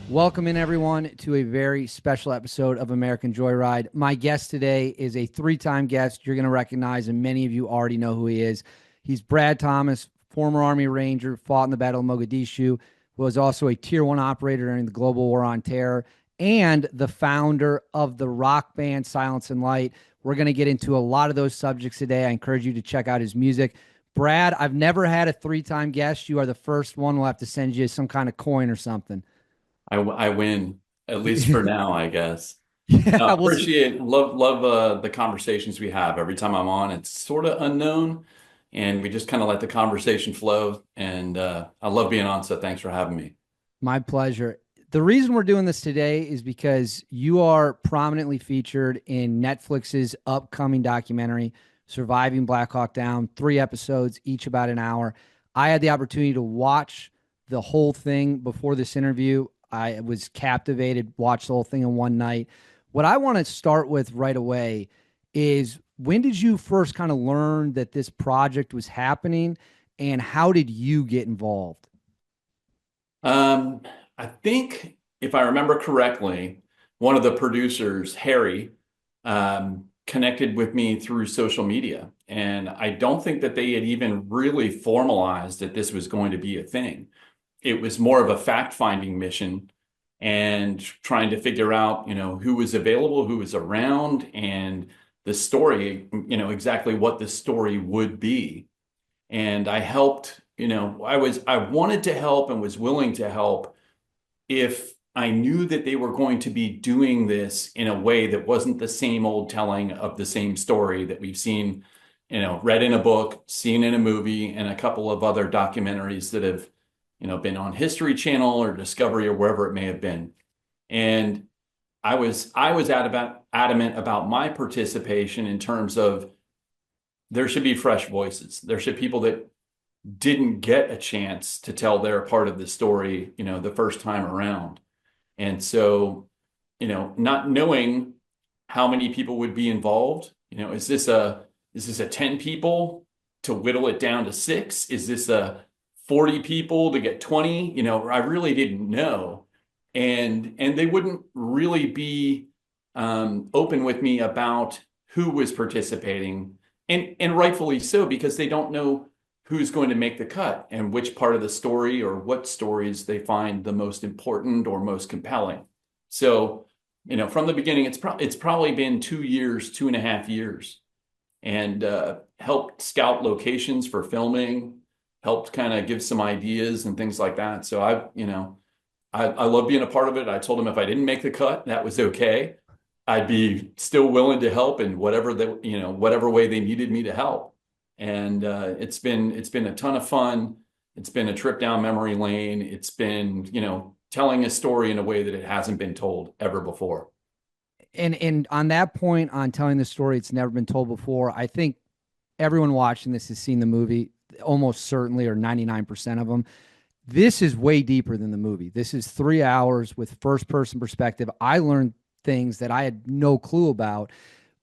Welcome in, everyone, to a very special episode of American Joyride. My guest today is a three-time guest you're going to recognize, and many of you already know who he is. He's Brad Thomas, former Army Ranger, fought in the Battle of Mogadishu, was also a Tier 1 operator during the Global War on Terror, and the founder of the rock band Silence and Light. We're going to get into a lot of those subjects today. I encourage you to check out his music. Brad, I've never had a three-time guest. You are the first one. We'll have to send you some kind of coin or something. I win, at least for now, I guess. No, Yeah, we'll see. appreciate, love the conversations we have. Every time I'm on, it's sort of unknown, and we just kind of let the conversation flow. And I love being on, so thanks for having me. My pleasure. The reason we're doing this today is because you are prominently featured in Netflix's upcoming documentary, Surviving Black Hawk Down, 3 episodes, each about an hour. I had the opportunity to watch the whole thing before this interview. I was captivated, watched the whole thing in one night. What I want to start with right away is, when did you first kind of learn that this project was happening, and how did you get involved? Um, I think if I remember correctly, one of the producers, Harry, connected with me through social media. And I don't think that they had even really formalized that this was going to be a thing. It was more of a fact-finding mission and trying to figure out, who was available, who was around, and the story, exactly what the story would be. And I helped, I wanted to help and was willing to help if I knew that they were going to be doing this in a way that wasn't the same old telling of the same story that we've seen, read in a book, seen in a movie, and a couple of other documentaries that have, been on History Channel or Discovery or wherever it may have been. And I was adamant about my participation in terms of there should be fresh voices. There should be people that didn't get a chance to tell their part of the story, the first time around. And so, not knowing how many people would be involved, is this a 10 people to whittle it down to 6? Is this a 40 people to get 20? I really didn't know. And they wouldn't really be open with me about who was participating, and rightfully so, because they don't know who's going to make the cut and which part of the story or what stories they find the most important or most compelling. So, from the beginning, it's probably been 2 years, 2.5 years, and helped scout locations for filming, helped kind of give some ideas and things like that. So I love being a part of it. I told them if I didn't make the cut, that was okay. I'd be still willing to help in whatever way they needed me to help. And it's been a ton of fun. It's been a trip down memory lane. It's been, telling a story in a way that it hasn't been told ever before. And on that point, on telling the story it's never been told before, I think everyone watching this has seen the movie, almost certainly, or 99% of them. This is way deeper than the movie. This is 3 hours with first person perspective. I learned things that I had no clue about.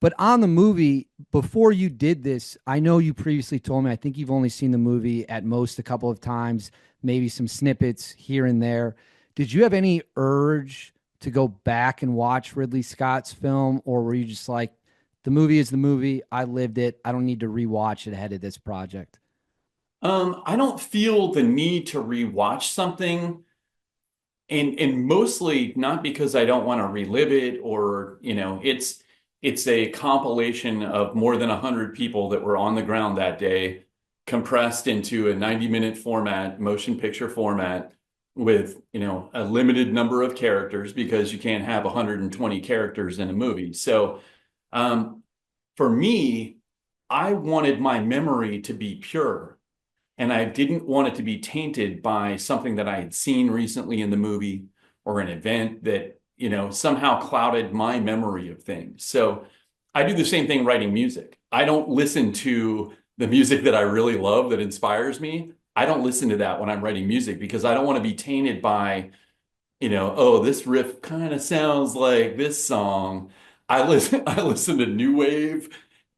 But on the movie, before you did this, I know you previously told me, I think you've only seen the movie at most a couple of times, maybe some snippets here and there. Did you have any urge to go back and watch Ridley Scott's film, or were you just like, the movie is the movie, I lived it, I don't need to rewatch it ahead of this project? I don't feel the need to rewatch something, and mostly not because I don't want to relive it, or it's a compilation of more than 100 people that were on the ground that day, compressed into a 90-minute format, motion picture format, with a limited number of characters, because you can't have 120 characters in a movie. So for me, I wanted my memory to be pure, and I didn't want it to be tainted by something that I had seen recently in the movie, or an event that, somehow clouded my memory of things. So I do the same thing writing music. I don't listen to the music that I really love that inspires me. I don't listen to that when I'm writing music, because I don't want to be tainted by, oh, this riff kind of sounds like this song. I listen to new wave.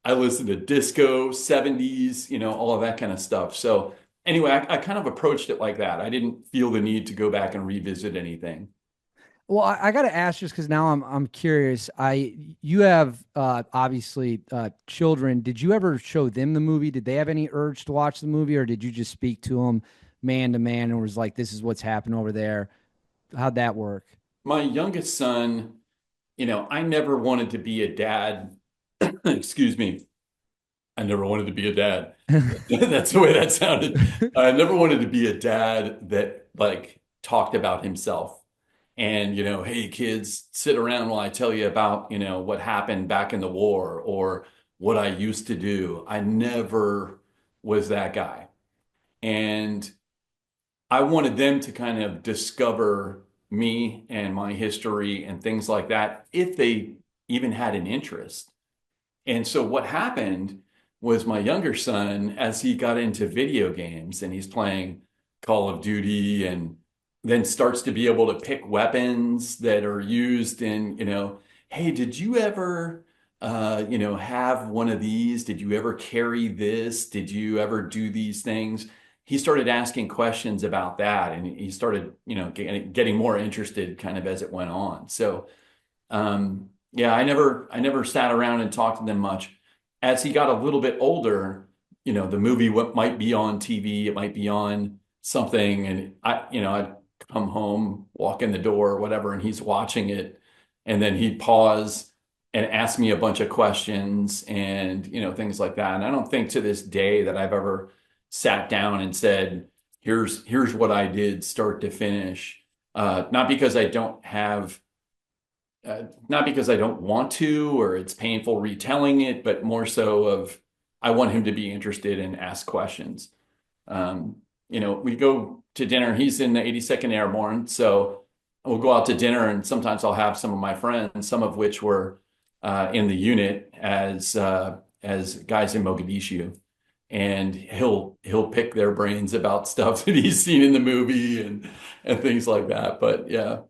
I listen to disco, 70s, all of that kind of stuff. So anyway, I kind of approached it like that. I didn't feel the need to go back and revisit anything. Well, I got to ask just because now I'm curious. You have obviously children. Did you ever show them the movie? Did they have any urge to watch the movie, or did you just speak to them man to man and was like, "This is what's happening over there"? How'd that work? My youngest son, I never wanted to be a dad. Excuse me. I never wanted to be a dad. That's the way that sounded. I never wanted to be a dad that like talked about himself. And, hey kids, sit around while I tell you about, what happened back in the war or what I used to do. I never was that guy. And I wanted them to kind of discover me and my history and things like that if they even had an interest. And so what happened was my younger son, as he got into video games and he's playing Call of Duty and then starts to be able to pick weapons that are used in, hey, did you ever, have one of these? Did you ever carry this? Did you ever do these things? He started asking questions about that and he started, getting more interested kind of as it went on. So, yeah, I never sat around and talked to them much. As he got a little bit older, the movie what might be on TV, it might be on something, and I'd come home, walk in the door or whatever, and he's watching it, and then he'd pause and ask me a bunch of questions and things like that. And I don't think to this day that I've ever sat down and said, "Here's what I did, start to finish." Not because I don't have not because I don't want to or it's painful retelling it, but more so of I want him to be interested and ask questions. We go to dinner. He's in the 82nd Airborne, so we'll go out to dinner, and sometimes I'll have some of my friends, some of which were in the unit as guys in Mogadishu, and he'll pick their brains about stuff that he's seen in the movie and things like that. But yeah.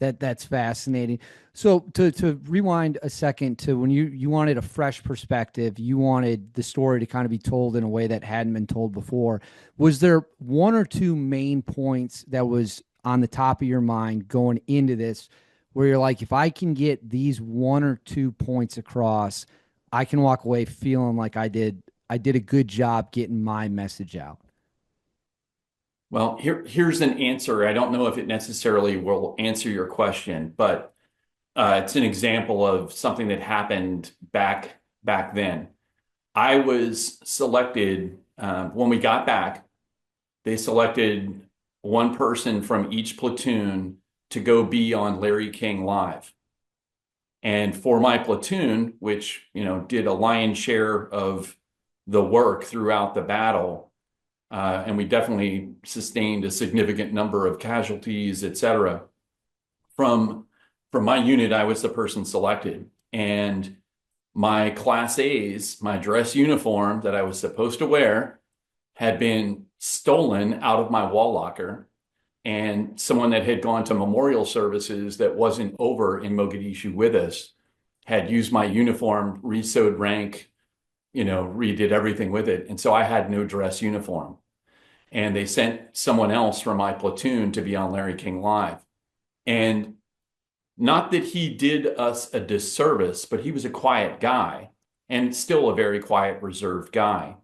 That's fascinating. So to rewind a second to when you wanted a fresh perspective, you wanted the story to kind of be told in a way that hadn't been told before. Was there one or two main points that was on the top of your mind going into this where you're like, if I can get these one or two points across, I can walk away feeling like I did a good job getting my message out. Well, here's an answer. I don't know if it necessarily will answer your question, but it's an example of something that happened back then. I was selected when we got back. They selected one person from each platoon to go be on Larry King Live. And for my platoon, which did a lion's share of the work throughout the battle, and we definitely sustained a significant number of casualties, et cetera. From my unit, I was the person selected, and my Class A's, my dress uniform that I was supposed to wear, had been stolen out of my wall locker, and someone that had gone to memorial services that wasn't over in Mogadishu with us had used my uniform, re-sewed rank, redid everything with it. And so I had no dress uniform. And they sent someone else from my platoon to be on Larry King Live. And not that he did us a disservice, but he was a quiet guy and still a very quiet, reserved guy.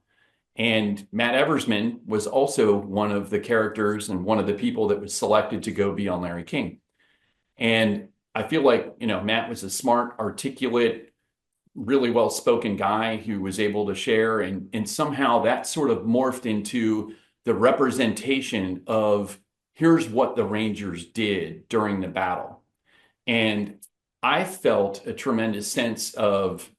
And Matt Eversman was also one of the characters and one of the people that was selected to go be on Larry King. And I feel like, Matt was a smart, articulate, really well-spoken guy who was able to share. And somehow that sort of morphed into the representation of here's what the Rangers did during the battle. And I felt a tremendous sense of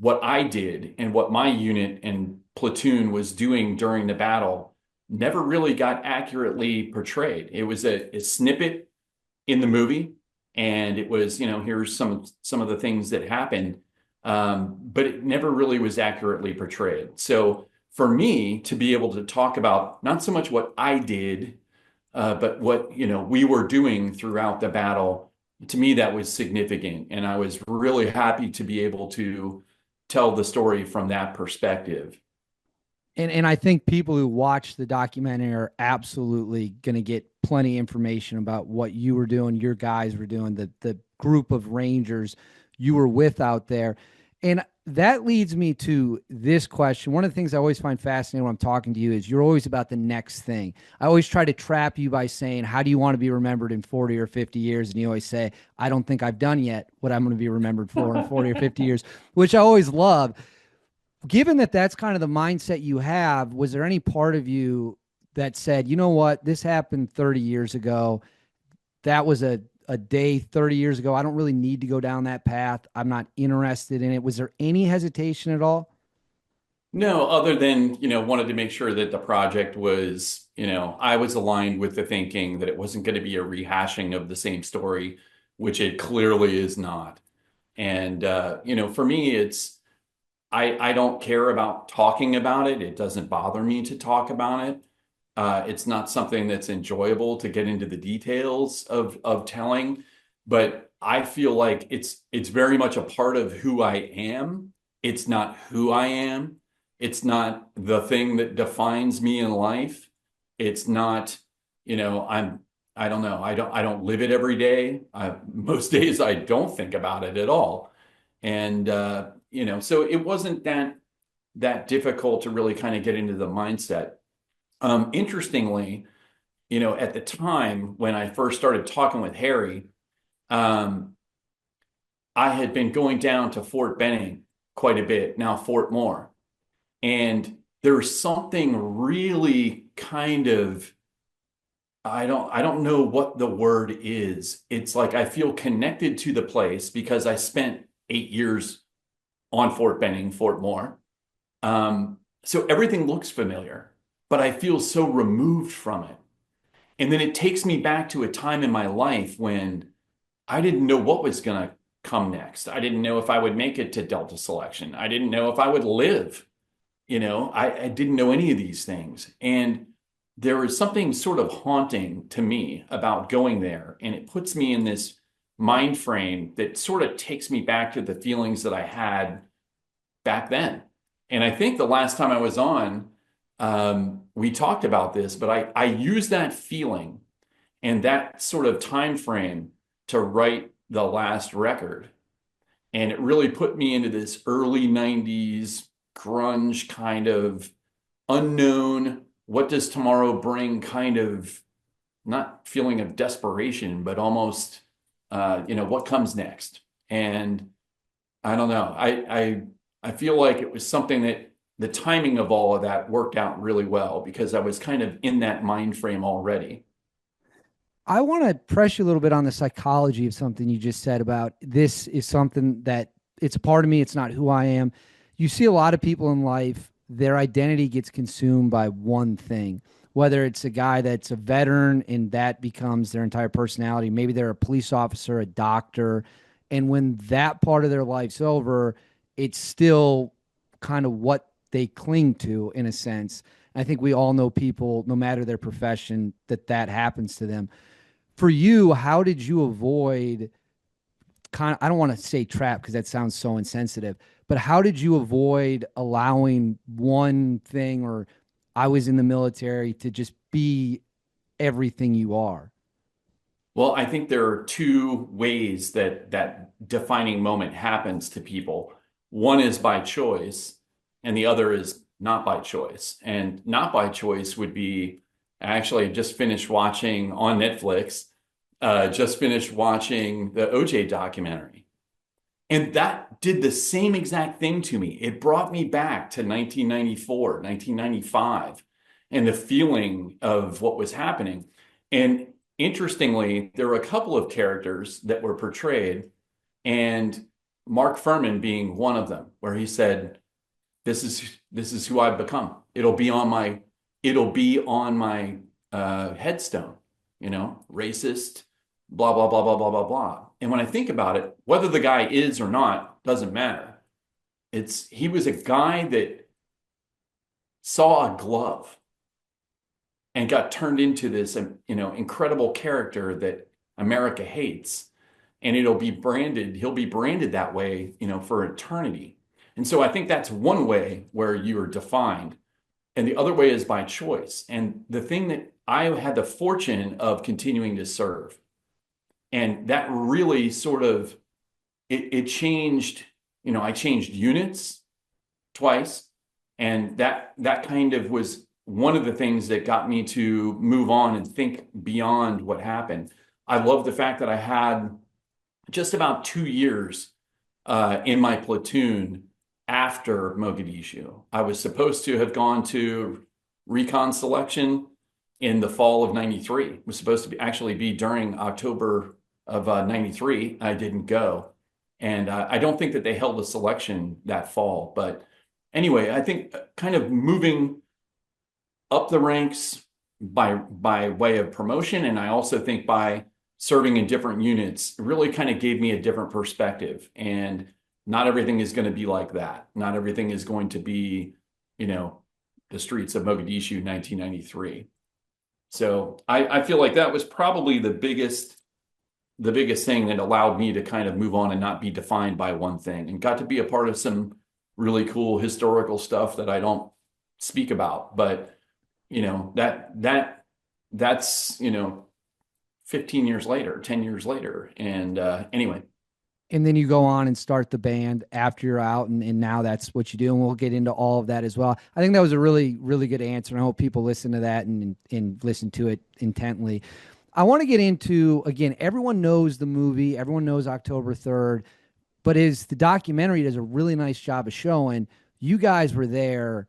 what I did and what my unit and platoon was doing during the battle never really got accurately portrayed. It was a snippet in the movie, and it was, here's some of the things that happened, but it never really was accurately portrayed. So for me to be able to talk about not so much what I did, but what we were doing throughout the battle, to me that was significant, and I was really happy to be able to tell the story from that perspective. And I think people who watch the documentary are absolutely going to get plenty of information about what you were doing, your guys were doing, the group of Rangers you were with out there. And that leads me to this question. One of the things I always find fascinating when I'm talking to you is you're always about the next thing. I always try to trap you by saying, how do you want to be remembered in 40 or 50 years? And you always say, I don't think I've done yet what I'm going to be remembered for in 40 or 50 years, which I always love. Given that that's kind of the mindset you have, was there any part of you that said, you know what, this happened 30 years ago? That was a day 30 years ago. I don't really need to go down that path. I'm not interested in it. Was there any hesitation at all? No, other than, wanted to make sure that the project was, I was aligned with the thinking that it wasn't going to be a rehashing of the same story, which it clearly is not. And, for me, I don't care about talking about it. It doesn't bother me to talk about it. It's not something that's enjoyable to get into the details of telling, but I feel like it's very much a part of who I am. It's not who I am. It's not the thing that defines me in life. It's not, I don't know. I don't live it every day. Most days I don't think about it at all. And so it wasn't that difficult to really kind of get into the mindset. Interestingly, at the time when I first started talking with Harry, um, I had been going down to Fort Benning quite a bit, now Fort Moore. And there was something really kind of, I don't know what the word is. It's like I feel connected to the place because I spent 8 years on Fort Benning, Fort Moore. So everything looks familiar, but I feel so removed from it. And then it takes me back to a time in my life when I didn't know what was going to come next. I didn't know if I would make it to Delta selection. I didn't know if I would live. I didn't know any of these things. And there was something sort of haunting to me about going there. And it puts me in this mind frame that sort of takes me back to the feelings that I had back then. And I think the last time I was on, we talked about this, but I used that feeling and that sort of time frame to write the last record. And it really put me into this early 90s grunge kind of unknown, what does tomorrow bring kind of not feeling of desperation, but almost, what comes next? And I don't know. I feel like it was something that the timing of all of that worked out really well because I was kind of in that mind frame already. I want to press you a little bit on the psychology of something you just said about this is something that it's a part of me. It's not who I am. You see a lot of people in life, their identity gets consumed by one thing, whether it's a guy that's a veteran and that becomes their entire personality. Maybe they're a police officer, a doctor. And when that part of their life's over, it's still kind of what they cling to in a sense. I think we all know people, no matter their profession, that happens to them. For you, how did you avoid kind of, I don't want to say trap because that sounds so insensitive, but how did you avoid allowing one thing or I was in the military to just be everything you are? Well, I think there are two ways that that defining moment happens to people. One is by choice, and the other is not by choice. And not by choice would be actually I just finished watching on Netflix, just finished watching the OJ documentary. And that did the same exact thing to me. It brought me back to 1994, 1995, and the feeling of what was happening. And interestingly, there were a couple of characters that were portrayed, and Mark Furman being one of them, where he said, this is who I've become. It'll be on my headstone, racist, blah, blah, blah, blah, blah, blah, blah. And when I think about it, whether the guy is or not doesn't matter. He was a guy that saw a glove and got turned into this, incredible character that America hates. And he'll be branded that way, for eternity. And so I think that's one way where you are defined. and the other way is by choice. And the thing that I had the fortune of continuing to serve, and that really sort of it changed. I changed units twice, and that kind of was one of the things that got me to move on and think beyond what happened. I love the fact that I had just about 2 years in my platoon after Mogadishu. I was supposed to have gone to recon selection in the fall of '93. It was supposed to actually be during October of '93. I didn't go. And I don't think that they held a selection that fall. But anyway, I think kind of moving up the ranks by way of promotion, and I also think by serving in different units really kind of gave me a different perspective. And not everything is going to be like that. Not everything is going to be, the streets of Mogadishu 1993. So I feel like that was probably the biggest thing that allowed me to kind of move on and not be defined by one thing, and got to be a part of some really cool historical stuff that I don't speak about. But that's 15 years later, 10 years later. And anyway. And then you go on and start the band after you're out, and now that's what you do. And we'll get into all of that as well. I think that was a really, really good answer. And I hope people listen to that and listen to it intently. I want to get into, again, everyone knows the movie, everyone knows October 3rd, but is the documentary does a really nice job of showing you guys were there.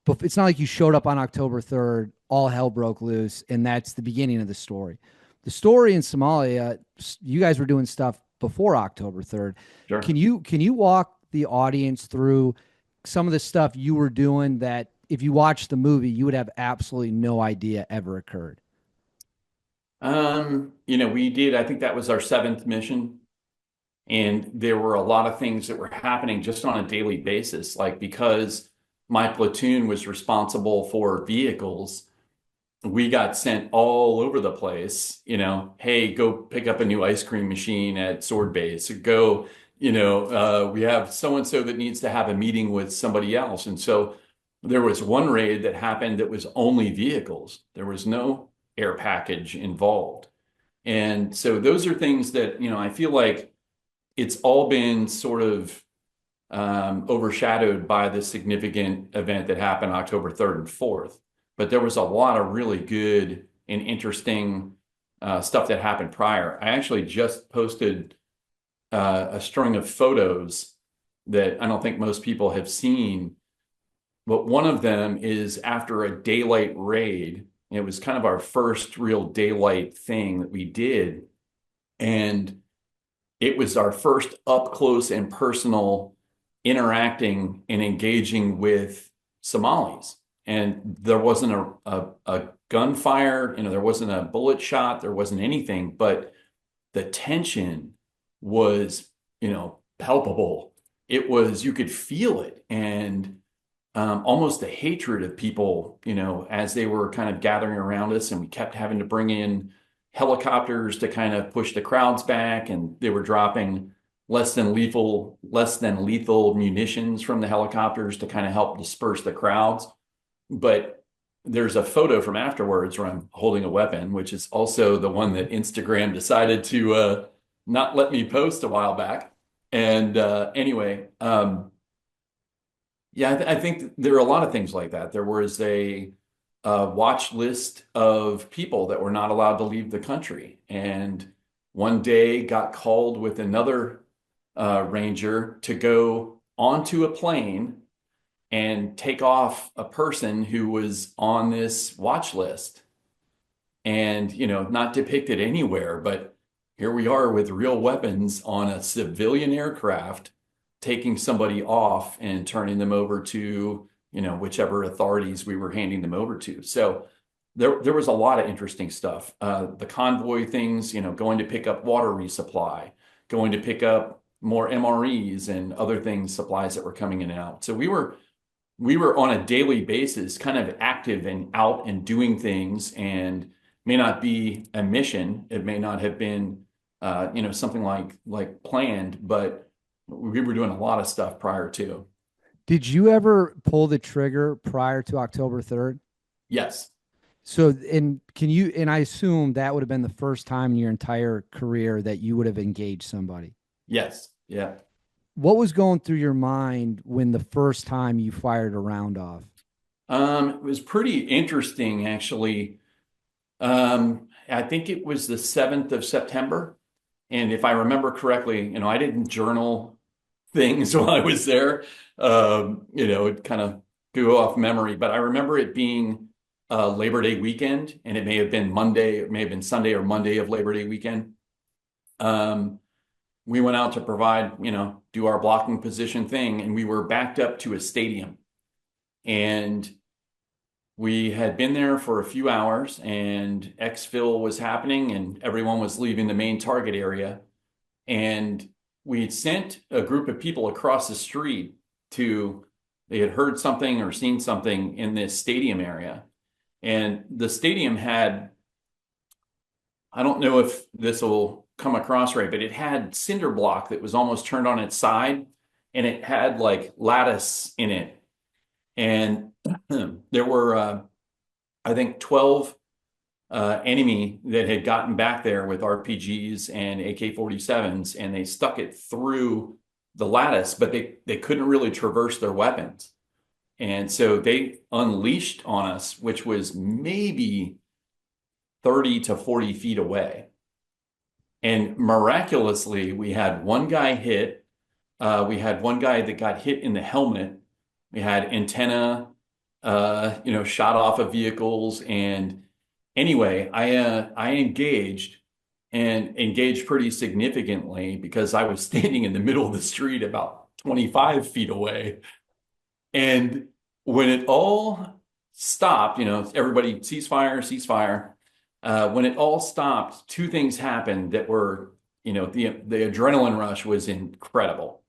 But it's not like you showed up on October 3rd, all hell broke loose, and that's the beginning of the story. The story in Somalia, you guys were doing stuff before October 3rd. Sure. Can you walk the audience through some of the stuff you were doing that if you watched the movie, you would have absolutely no idea ever occurred? We did, I think that was our seventh mission. And there were a lot of things that were happening just on a daily basis. Like, because my platoon was responsible for vehicles, we got sent all over the place. Hey, go pick up a new ice cream machine at Sword Base. Go, we have so-and-so that needs to have a meeting with somebody else. And so there was one raid that happened that was only vehicles. There was no air package involved. And so those are things that, I feel like it's all been sort of overshadowed by the significant event that happened October 3rd and 4th. But there was a lot of really good and interesting stuff that happened prior. I actually just posted a string of photos that I don't think most people have seen. But one of them is after a daylight raid. It was kind of our first real daylight thing that we did. And it was our first up close and personal interacting and engaging with Somalis. And there wasn't a gunfire, there wasn't a bullet shot, there wasn't anything, but the tension was, palpable. It was, you could feel it. And almost the hatred of people, as they were kind of gathering around us, and we kept having to bring in helicopters to kind of push the crowds back, and they were dropping less than lethal munitions from the helicopters to kind of help disperse the crowds. But there's a photo from afterwards where I'm holding a weapon, which is also the one that Instagram decided to not let me post a while back. And anyway, yeah, I think there are a lot of things like that. There was a watch list of people that were not allowed to leave the country. And one day got called with another ranger to go onto a plane and take off a person who was on this watch list. And, not depicted anywhere, but here we are with real weapons on a civilian aircraft, taking somebody off and turning them over to, whichever authorities we were handing them over to. So there was a lot of interesting stuff. The convoy things, going to pick up water resupply, going to pick up more MREs and other things, supplies that were coming in and out. So we were on a daily basis kind of active and out and doing things, and may not be a mission. It may not have been, something like planned, but we were doing a lot of stuff prior to. Did you ever pull the trigger prior to October 3rd? Yes. So, and can you, and I assume that would have been the first time in your entire career that you would have engaged somebody. Yes. Yeah. What was going through your mind when the first time you fired a round off? It was pretty interesting, actually. I think it was the 7th of September. And if I remember correctly, I didn't journal things while I was there. It kind of go off memory, but I remember it being Labor Day weekend, and it may have been Monday, it may have been Sunday or Monday of Labor Day weekend. Um, we went out to provide, do our blocking position thing, and we were backed up to a stadium. And we had been there for a few hours, and exfil was happening, and everyone was leaving the main target area. And we had sent a group of people across the street they had heard something or seen something in this stadium area. And the stadium had, I don't know if this will come across right, but it had cinder block that was almost turned on its side, and it had like lattice in it. And there were, I think, 12 enemy that had gotten back there with RPGs and AK-47s, and they stuck it through the lattice, but they couldn't really traverse their weapons. And so they unleashed on us, which was maybe 30 to 40 feet away. And miraculously, we had one guy hit. We had one guy that got hit in the helmet. We had antenna, shot off of vehicles. And anyway, I engaged and engaged pretty significantly because I was standing in the middle of the street about 25 feet away. And when it all stopped, everybody ceasefire, ceasefire. When it all stopped, two things happened that were, the adrenaline rush was incredible.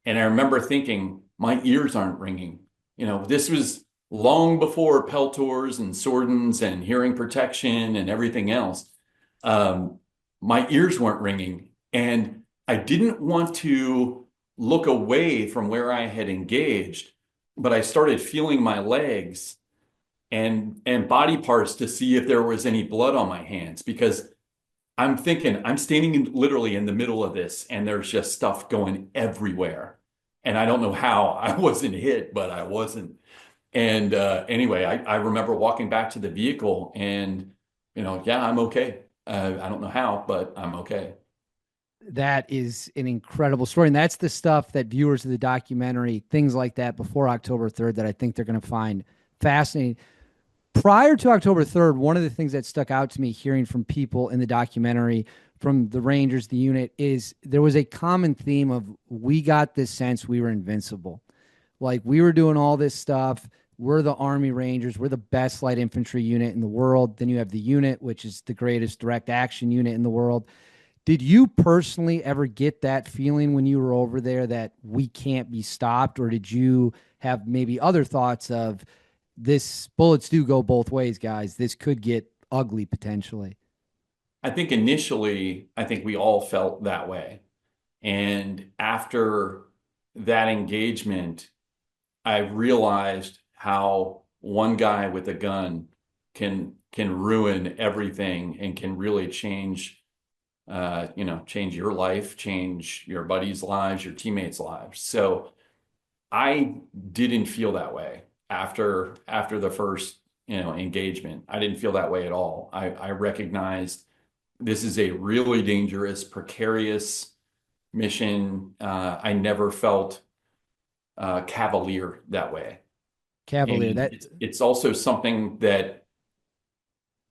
And I remember thinking, my ears aren't ringing. This was long before Peltors and Sordens and hearing protection and everything else. My ears weren't ringing. And I didn't want to look away from where I had engaged, but I started feeling my legs and body parts to see if there was any blood on my hands, because I'm thinking I'm standing literally in the middle of this and there's just stuff going everywhere. And I don't know how I wasn't hit, but I wasn't. And anyway, I remember walking back to the vehicle and, yeah, I'm okay. I don't know how, but I'm okay. That is an incredible story. And that's the stuff that viewers of the documentary, things like that before October 3rd, that I think they're going to find fascinating. Prior to October 3rd, one of the things that stuck out to me hearing from people in the documentary, from the Rangers, the unit, is there was a common theme of we got this sense we were invincible. Like we were doing all this stuff. We're the Army Rangers. We're the best light infantry unit in the world. Then you have the unit, which is the greatest direct action unit in the world. Did you personally ever get that feeling when you were over there that we can't be stopped? Or did you have maybe other thoughts of this bullets do go both ways, guys? This could get ugly potentially. I think initially, I think we all felt that way. And after that engagement, I realized how one guy with a gun can ruin everything and can really change your life, change your buddies' lives, your teammates' lives. So I didn't feel that way after the first, engagement. I didn't feel that way at all. I recognized this is a really dangerous, precarious mission. I never felt cavalier that way. Cavalier, And that it's also something that,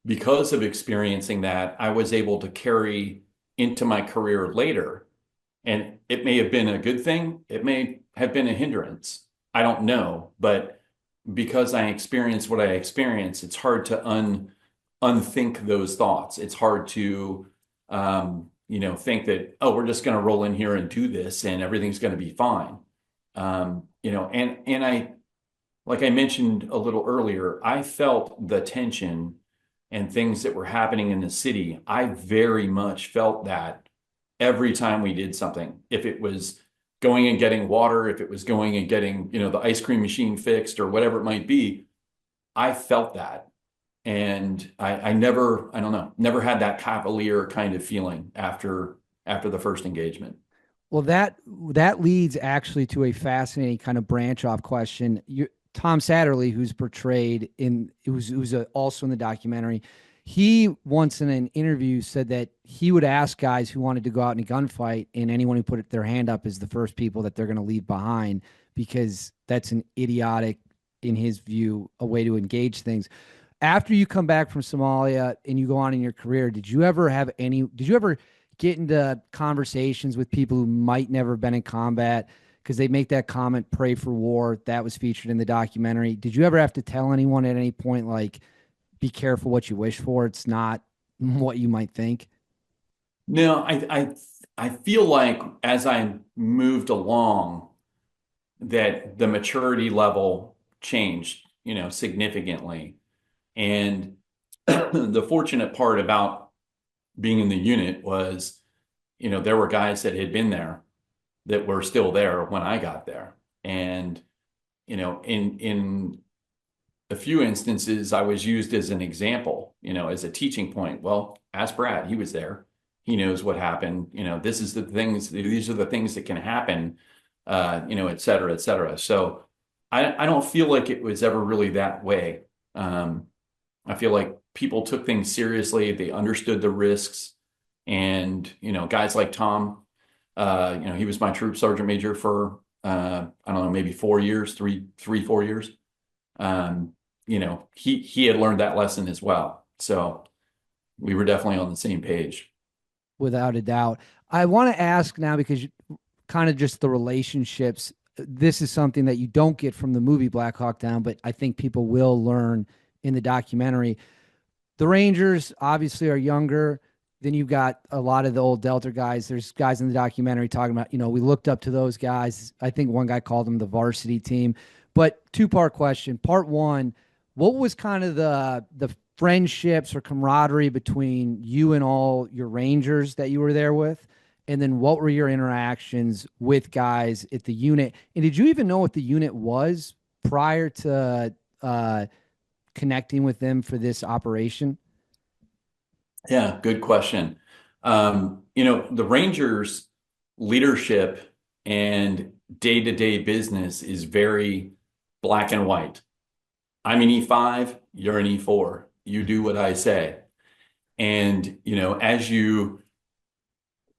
because of experiencing that, I was able to carry into my career later. And it may have been a good thing, it may have been a hindrance. I don't know. But because I experienced what I experienced, it's hard to unthink those thoughts. It's hard to think that, oh, we're just going to roll in here and do this and everything's going to be fine. And I, like I mentioned a little earlier, I felt the tension and things that were happening in the city. I very much felt that every time we did something. If it was going and getting water, if it was going and getting, the ice cream machine fixed or whatever it might be, I felt that. And I never, I don't know, never had that cavalier kind of feeling after the first engagement. Well, that leads actually to a fascinating kind of branch off question. Tom Satterley, who's portrayed in, who's also in the documentary, he once in an interview said that he would ask guys who wanted to go out in a gunfight, and anyone who put their hand up is the first people that they're going to leave behind, because that's an idiotic, in his view, a way to engage things. After you come back from Somalia and you go on in your career, did you ever get into conversations with people who might never have been in combat? Because they make that comment, pray for war. That was featured in the documentary. Did you ever have to tell anyone at any point, like, be careful what you wish for? It's not what you might think. No, I feel like as I moved along, that the maturity level changed, significantly. And the fortunate part about being in the unit was, there were guys that had been there that were still there when I got there. And, in a few instances, I was used as an example, as a teaching point. Well, ask Brad, he was there. He knows what happened. These are the things that can happen, et cetera, et cetera. So I don't feel like it was ever really that way. I feel like people took things seriously. They understood the risks. And, guys like Tom, he was my troop sergeant major for, I don't know, maybe 4 years, 4 years. He had learned that lesson as well. So we were definitely on the same page. Without a doubt. I want to ask now, because kind of just the relationships. This is something that you don't get from the movie Black Hawk Down, but I think people will learn in the documentary. The Rangers obviously are younger. Then you've got a lot of the old Delta guys. There's guys in the documentary talking about, we looked up to those guys. I think one guy called them the varsity team. But two-part question. Part one, what was kind of the friendships or camaraderie between you and all your Rangers that you were there with? And then what were your interactions with guys at the unit? And did you even know what the unit was prior to connecting with them for this operation? Yeah, good question. The Rangers leadership and day-to-day business is very black and white. I'm an E5, you're an E4. You do what I say. And, as you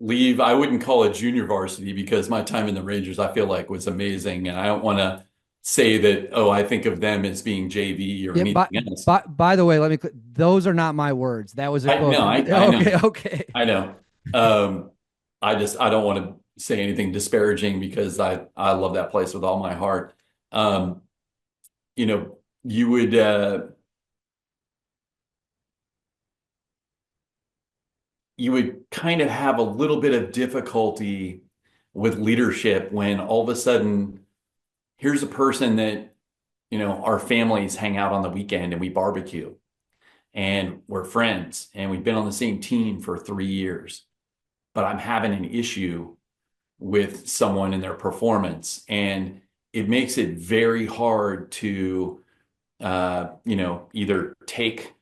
leave, I wouldn't call it junior varsity, because my time in the Rangers, I feel like, was amazing. And I don't want to say that, oh, I think of them as being JV or Yeah. anything else. By the way, those are not my words. That was a quote. I Okay. know. Okay. I know. I don't want to say anything disparaging, because I love that place with all my heart. You know, you would kind of have a little bit of difficulty with leadership when all of a sudden here's a person that, our families hang out on the weekend and we barbecue and we're friends and we've been on the same team for 3 years, but I'm having an issue with someone in their performance. And it makes it very hard to, either take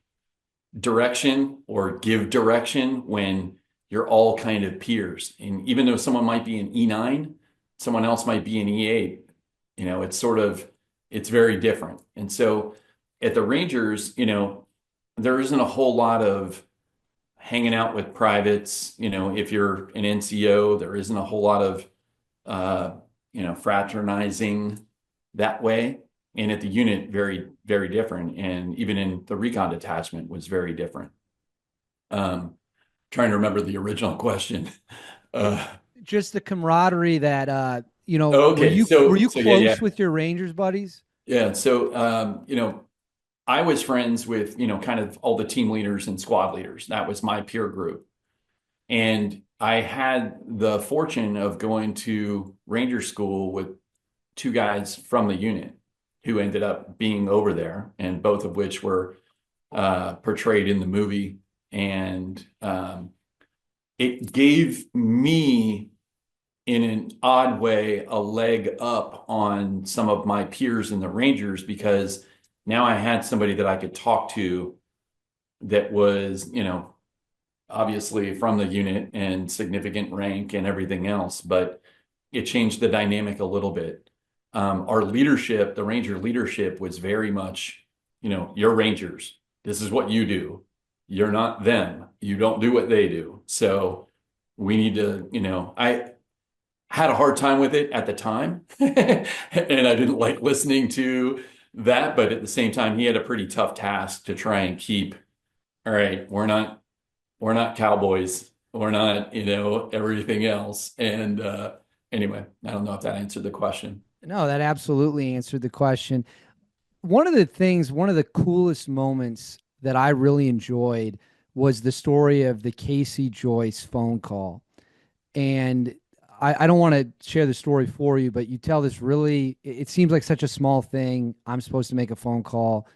direction or give direction when you're all kind of peers. And even though someone might be an E9, someone else might be an E8, it's very different. And so at the Rangers, there isn't a whole lot of hanging out with privates. If you're an NCO, there isn't a whole lot of, fraternizing that way. And at the unit, very, very different. And even in the recon detachment was very different. Trying to remember the original question. Just the camaraderie that Okay, were you so yeah. close with your Rangers buddies? Yeah. So, I was friends with, kind of all the team leaders and squad leaders. That was my peer group. And I had the fortune of going to Ranger school with two guys from the unit who ended up being over there, and both of which were portrayed in the movie. And it gave me in an odd way, a leg up on some of my peers in the Rangers, because now I had somebody that I could talk to that was, obviously from the unit and significant rank and everything else, but it changed the dynamic a little bit. Our leadership, the Ranger leadership, was very much, you're Rangers. This is what you do. You're not them. You don't do what they do. So we need to, I had a hard time with it at the time. And I didn't like listening to that. But at the same time, he had a pretty tough task to try and keep, all right, we're not cowboys. We're not, everything else. And anyway, I don't know if that answered the question. No, that absolutely answered the question. One of the coolest moments that I really enjoyed was the story of the Casey Joyce phone call. And I don't want to share the story for you, but you tell this really, it seems like such a small thing. I'm supposed to make a phone call.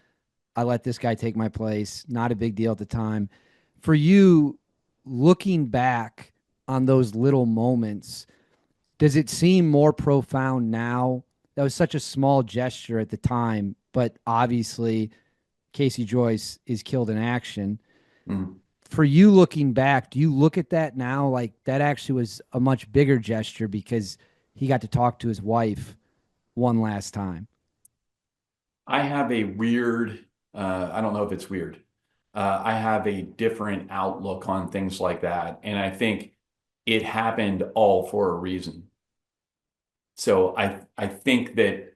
I let this guy take my place. Not a big deal at the time. For you, looking back on those little moments, does it seem more profound now? That was such a small gesture at the time, but obviously Casey Joyce is killed in action. Mm. For you looking back, do you look at that now like that actually was a much bigger gesture because he got to talk to his wife one last time? I have a weird, I don't know if it's weird. I have a different outlook on things like that. And I think it happened all for a reason. So I think that,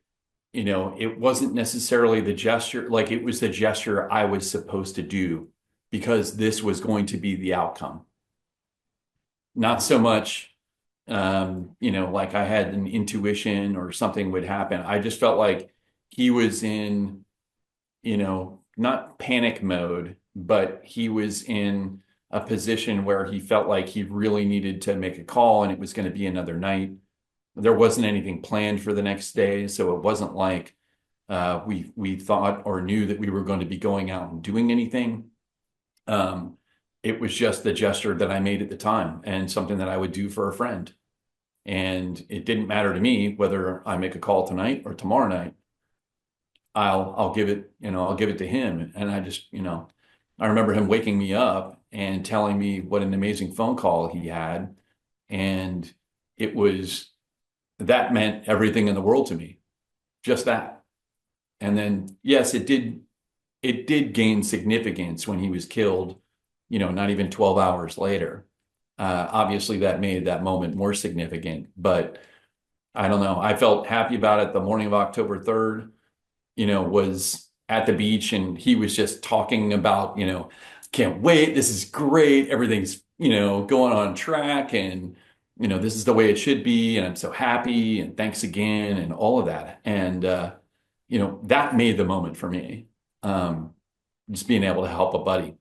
it wasn't necessarily the gesture, like it was the gesture I was supposed to do because this was going to be the outcome. Not so much, like I had an intuition or something would happen. I just felt like he was in, not panic mode, but he was in a position where he felt like he really needed to make a call and it was going to be another night. There wasn't anything planned for the next day, so it wasn't like we thought or knew that we were going to be going out and doing anything. It was just the gesture that I made at the time and something that I would do for a friend. And it didn't matter to me whether I make a call tonight or tomorrow night. I'll give it, I'll give it to him. And I just, I remember him waking me up and telling me what an amazing phone call he had. And that meant everything in the world to me. Just that. And then, yes, it did gain significance when he was killed, not even 12 hours later. Obviously that made that moment more significant, but I don't know. I felt happy about it. The morning of October 3rd, was at the beach and he was just talking about, can't wait. This is great. Everything's, going on track and, this is the way it should be. And I'm so happy and thanks again and all of that. And, that made the moment for me. Just being able to help a buddy.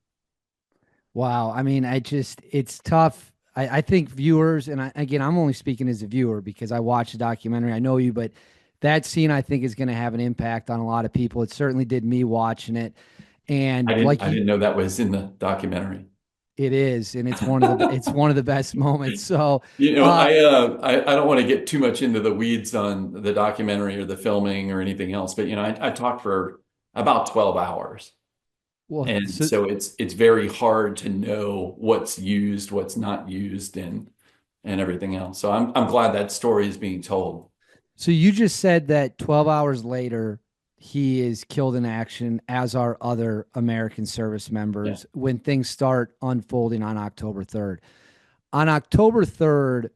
Wow. I mean, it's tough. I think viewers, and again, I'm only speaking as a viewer because I watched the documentary. I know you, but that scene I think is going to have an impact on a lot of people. It certainly did me watching it. I And didn't like I didn't know that was in the documentary. it is, and it's one of the best moments. So, uh, I don't want to get too much into the weeds on the documentary or the filming or anything else, but I talked for about 12 hours. well, And so so it's very hard to know what's used, what's not used, and everything else. So I'm glad that story is being told. So you just said that 12 hours later, he is killed in action, as are other American service Yeah. members when things start unfolding on October 3rd. On October 3rd,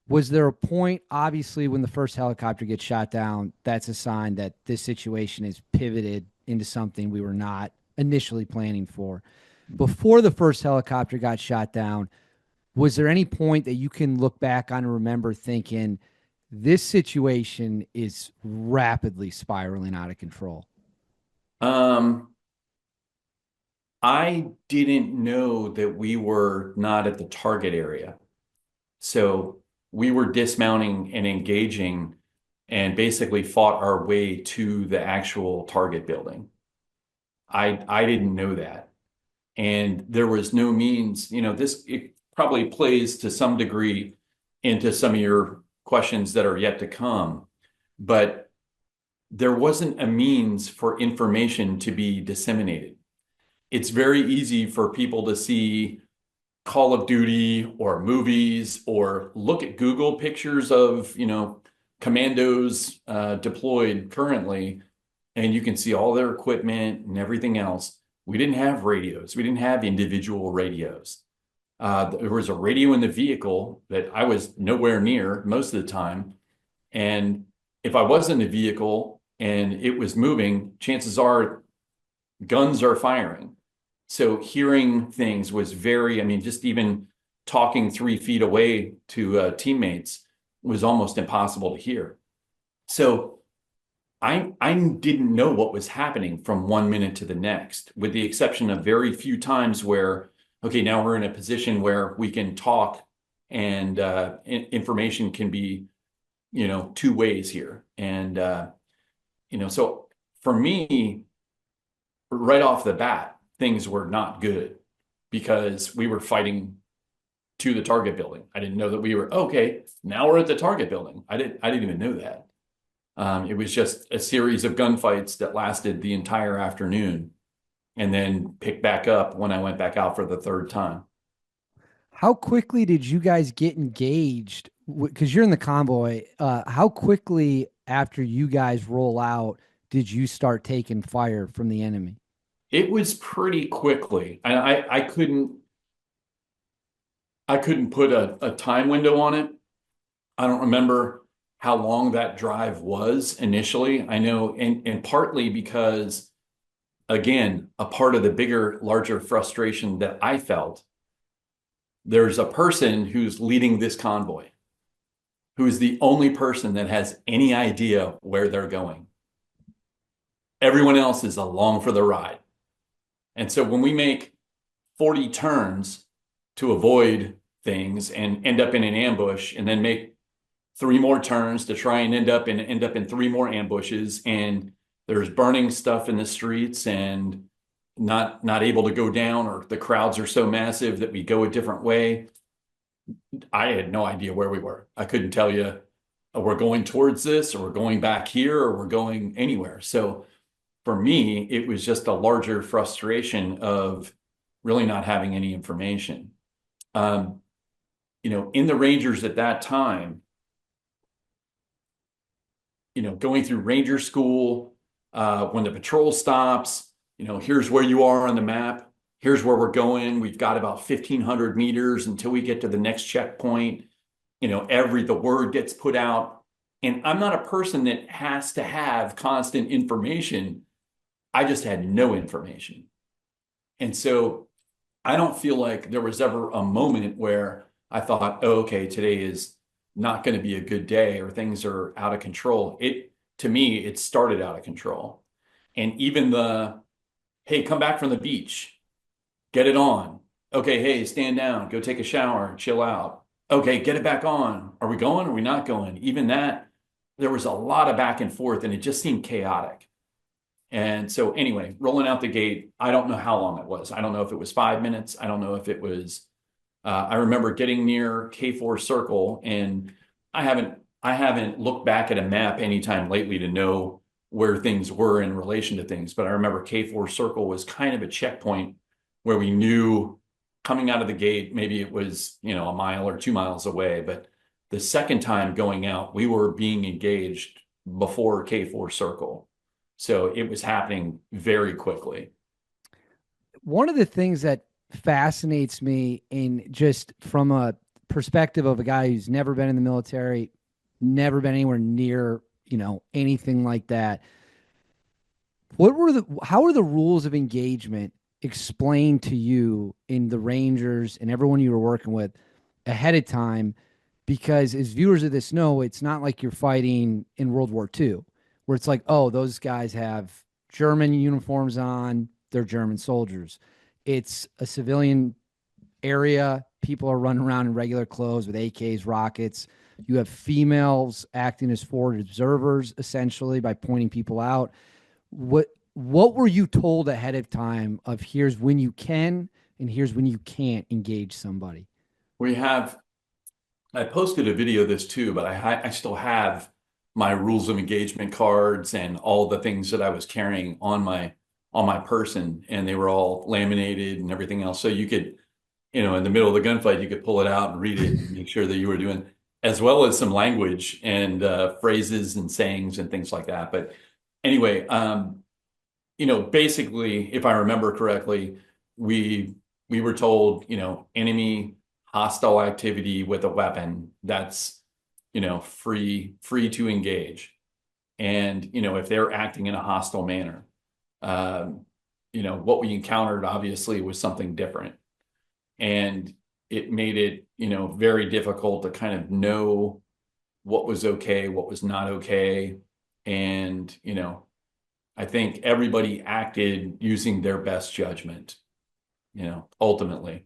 was there a point, obviously, when the first helicopter gets shot down, that's a sign that this situation is pivoted into something we were not initially planning for. Before the first helicopter got shot down, was there any point that you can look back on and remember thinking, this situation is rapidly spiraling out of control? Um, I didn't know that we were not at the target area. So we were dismounting and engaging and basically fought our way to the actual target building. I didn't know that. And there was no means, it probably plays to some degree into some of your questions that are yet to come. But there wasn't a means for information to be disseminated. It's very easy for people to see Call of Duty or movies or look at Google pictures of, commandos deployed currently, and you can see all their equipment and everything else. We didn't have radios. We didn't have individual radios. There was a radio in the vehicle that I was nowhere near most of the time. And if I was in the vehicle and it was moving, chances are guns are firing. So hearing things was just even talking 3 feet away to teammates was almost impossible to hear. So I didn't know what was happening from 1 minute to the next, with the exception of very few times where, okay, now we're in a position where we can talk and information can be, two ways here. And, so for me, right off the bat, things were not good because we were fighting to the target building. I didn't know that we were, okay, now we're at the target building. I didn't even know that. It was just a series of gunfights that lasted the entire afternoon and then picked back up when I went back out for the third time. How quickly did you guys get engaged? Because you're in the convoy. How quickly after you guys roll out did you start taking fire from the enemy? It was pretty quickly. I couldn't put a time window on it. I don't remember how long that drive was initially. I know, and partly because, again, a part of the bigger, larger frustration that I felt, there's a person who's leading this convoy, who's the only person that has any idea where they're going. Everyone else is along for the ride. And so when we make 40 turns to avoid things and end up in an ambush, and then make 3 more turns to try and end up in 3 more ambushes, and there's burning stuff in the streets and not able to go down, or the crowds are so massive that we go a different way. I had no idea where we were. I couldn't tell you, we're going towards this, or we're going back here, or we're going anywhere. So for me, it was just a larger frustration of really not having any information. In the Rangers at that time, going through Ranger school, when the patrol stops, here's where you are on the map. Here's where we're going. We've got about 1,500 meters until we get to the next checkpoint. The word gets put out. And I'm not a person that has to have constant information. I just had no information. And so I don't feel like there was ever a moment where I thought, oh, okay, today is not going to be a good day, or things are out of control. To me, it started out of control. And even hey, come back from the beach, get it on. Okay, hey, stand down, go take a shower, chill out. Okay, get it back on. Are we going? Are we not going? Even that, there was a lot of back and forth, and it just seemed chaotic. And so anyway, rolling out the gate, I don't know how long it was. I don't know if it was 5 minutes. I don't know if it was, I remember getting near K4 Circle, and I haven't looked back at a map anytime lately to know where things were in relation to things. But I remember K4 Circle was kind of a checkpoint where we knew coming out of the gate, maybe it was, a mile or 2 miles away. But the second time going out, we were being engaged before K4 Circle. So it was happening very quickly. One of the things that fascinates me, in just from a perspective of a guy who's never been in the military, never been anywhere near, anything like that. How were the rules of engagement explained to you in the Rangers and everyone you were working with ahead of time? Because as viewers of this know, it's not like you're fighting in World War II, where it's like, oh, those guys have German uniforms on, they're German soldiers. It's a civilian area. People are running around in regular clothes with AKs, rockets. You have females acting as forward observers, essentially, by pointing people out. What were you told ahead of time of, here's when you can and here's when you can't engage somebody? We have I posted a video of this too, but I still have my rules of engagement cards and all the things that I was carrying on my person, and they were all laminated and everything else. So you could, in the middle of the gunfight, you could pull it out and read it and make sure that you were doing, as well as some language and phrases and sayings and things like that. But anyway, basically, if I remember correctly, we we were told, enemy hostile activity with a weapon, that's, free to engage. And, if they're acting in a hostile manner, what we encountered obviously was something different. And it made it, very difficult to kind of know what was okay, what was not okay. And, I think everybody acted using their best judgment, ultimately.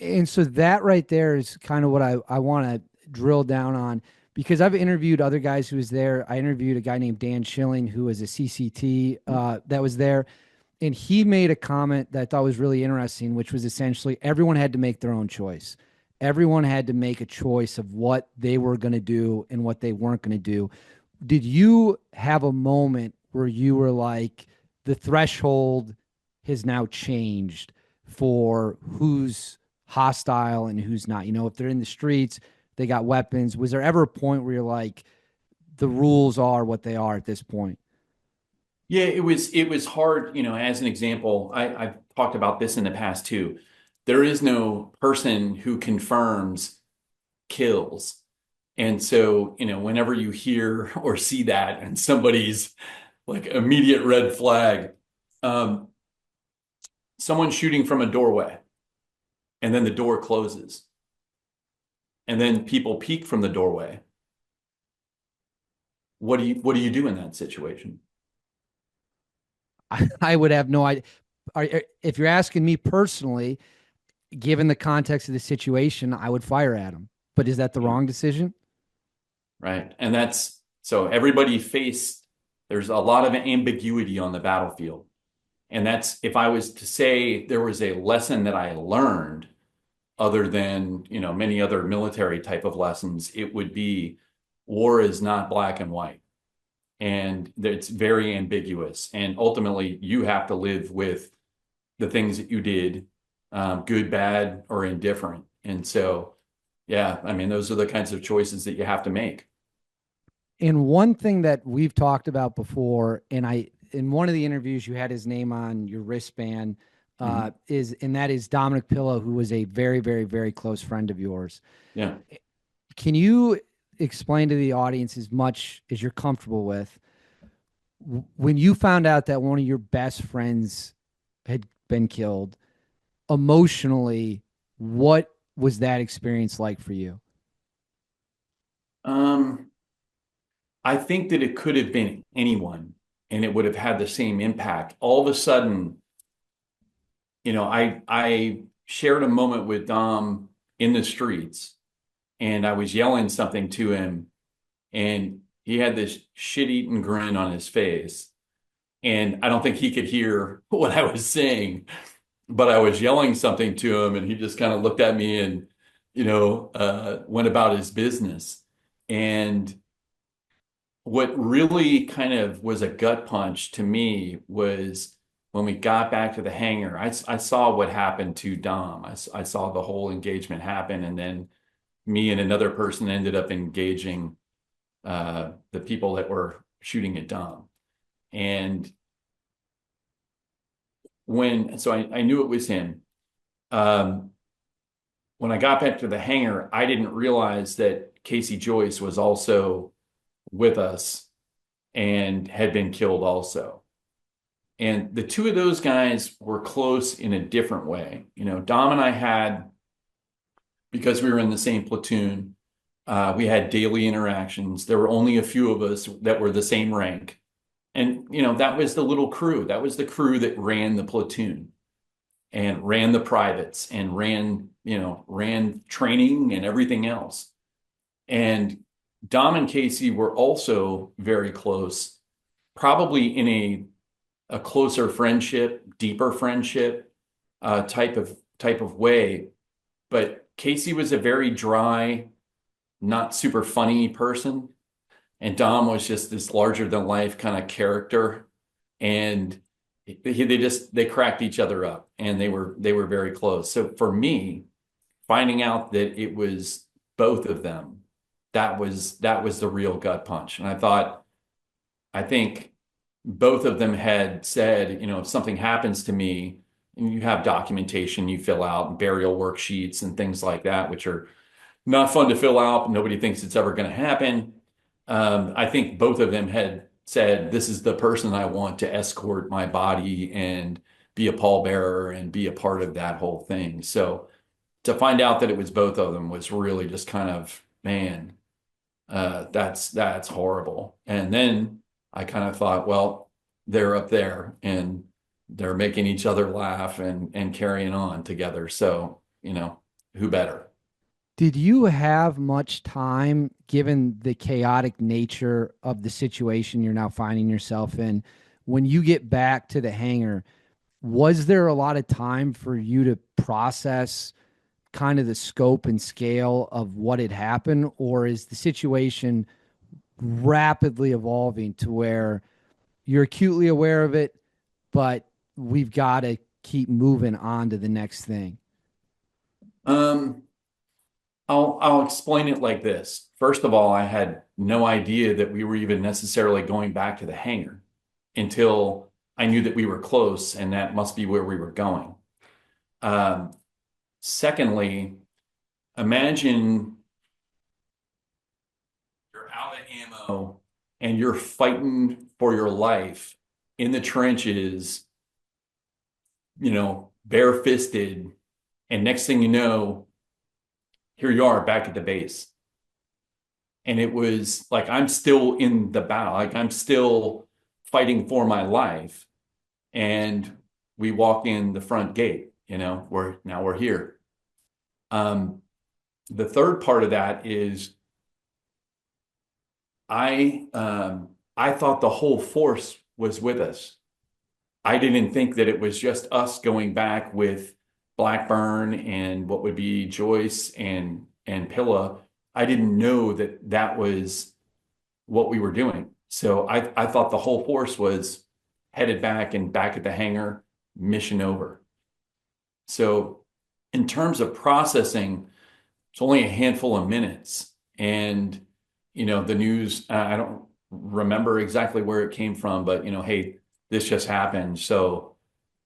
And so that right there is kind of what I want to drill down on, because I've interviewed other guys who was there. I interviewed a guy named Dan Schilling, who was a CCT that was there. And he made a comment that I thought was really interesting, which was essentially everyone had to make their own choice. Everyone had to make a choice of what they were going to do and what they weren't going to do. Did you have a moment where you were like, the threshold has now changed for who's hostile and who's not? If they're in the streets, they got weapons. Was there ever a point where you're like, the rules are what they are at this point? Yeah, it was hard, as an example, I've talked about this in the past too. There is no person who confirms kills. And so, whenever you hear or see that and somebody's like immediate red flag, um, someone shooting from a doorway, and then the door closes, and then people peek from the doorway. What do you do in that situation? I would have no idea. If you're asking me personally, given the context of the situation, I would fire at him. But is that the wrong decision? Right. And that's so everybody faced, there's a lot of ambiguity on the battlefield. And that's, if I was to say there was a lesson that I learned other than, many other military type of lessons, it would be war is not black and white. And it's very ambiguous. And ultimately, you have to live with the things that you did, good, bad, or indifferent. And so, yeah, I mean, those are the kinds of choices that you have to make. And one thing that we've talked about before, and in one of the interviews, you had his name on your wristband, Mhm. and that is Dominic Pilla, who was a very, very, very close friend of yours. Yeah. Can you explain to the audience as much as you're comfortable with when you found out that one of your best friends had been killed, emotionally, what was that experience like for you? Um, I think that it could have been anyone and it would have had the same impact. All of a sudden, I shared a moment with Dom in the streets and I was yelling something to him and he had this shit-eating grin on his face. And I don't think he could hear what I was saying, but I was yelling something to him and he just kind of looked at me and, went about his business. And what really kind of was a gut punch to me was when we got back to the hangar, I saw what happened to Dom. I saw the whole engagement happen. And then me and another person ended up engaging the people that were shooting at Dom. And so I knew it was him. Um, when I got back to the hangar, I didn't realize that Casey Joyce was also with us and had been killed also. And the two of those guys were close in a different way. Dom and I had, because we were in the same platoon, we had daily interactions. There were only a few of us that were the same rank. And, that was the little crew. That was the crew that ran the platoon and ran the privates and ran training and everything else. And Dom and Casey were also very close, probably in a closer friendship, deeper friendship type of way. But Casey was a very dry, not super funny person, and Dom was just this larger than life kind of character, and they cracked each other up, and they were very close. So for me, finding out that it was both of them, that was the real gut punch. And I think both of them had said, if something happens to me, and you have documentation you fill out, burial worksheets and things like that, which are not fun to fill out. Nobody thinks it's ever going to happen. I think both of them had said, this is the person I want to escort my body and be a pallbearer and be a part of that whole thing. So to find out that it was both of them was really just kind of, man, that's horrible. And then I kind of thought, well, they're up there and they're making each other laugh and carrying on together. So, who better? Did you have much time, given the chaotic nature of the situation you're now finding yourself in, when you get back to the hangar? Was there a lot of time for you to process kind of the scope and scale of what had happened, or is the situation rapidly evolving to where you're acutely aware of it, but we've got to keep moving on to the next thing? Um, I'll explain it like this. First of all, I had no idea that we were even necessarily going back to the hangar until I knew that we were close, and that must be where we were going. Um, Secondly, imagine you're out of ammo and you're fighting for your life in the trenches, bare-fisted, and next thing you know, here you are back at the base. And it was like I'm still in the battle, like I'm still fighting for my life. And we walk in the front gate, we're here. The third part of that is I thought the whole force was with us. I didn't think that it was just us going back with Blackburn and what would be Joyce and Pilla. I didn't know that that was what we were doing. So I thought the whole force was headed back and back at the hangar, mission over. So in terms of processing, it's only a handful of minutes. And, the news, I don't remember exactly where it came from, but, hey, this just happened. So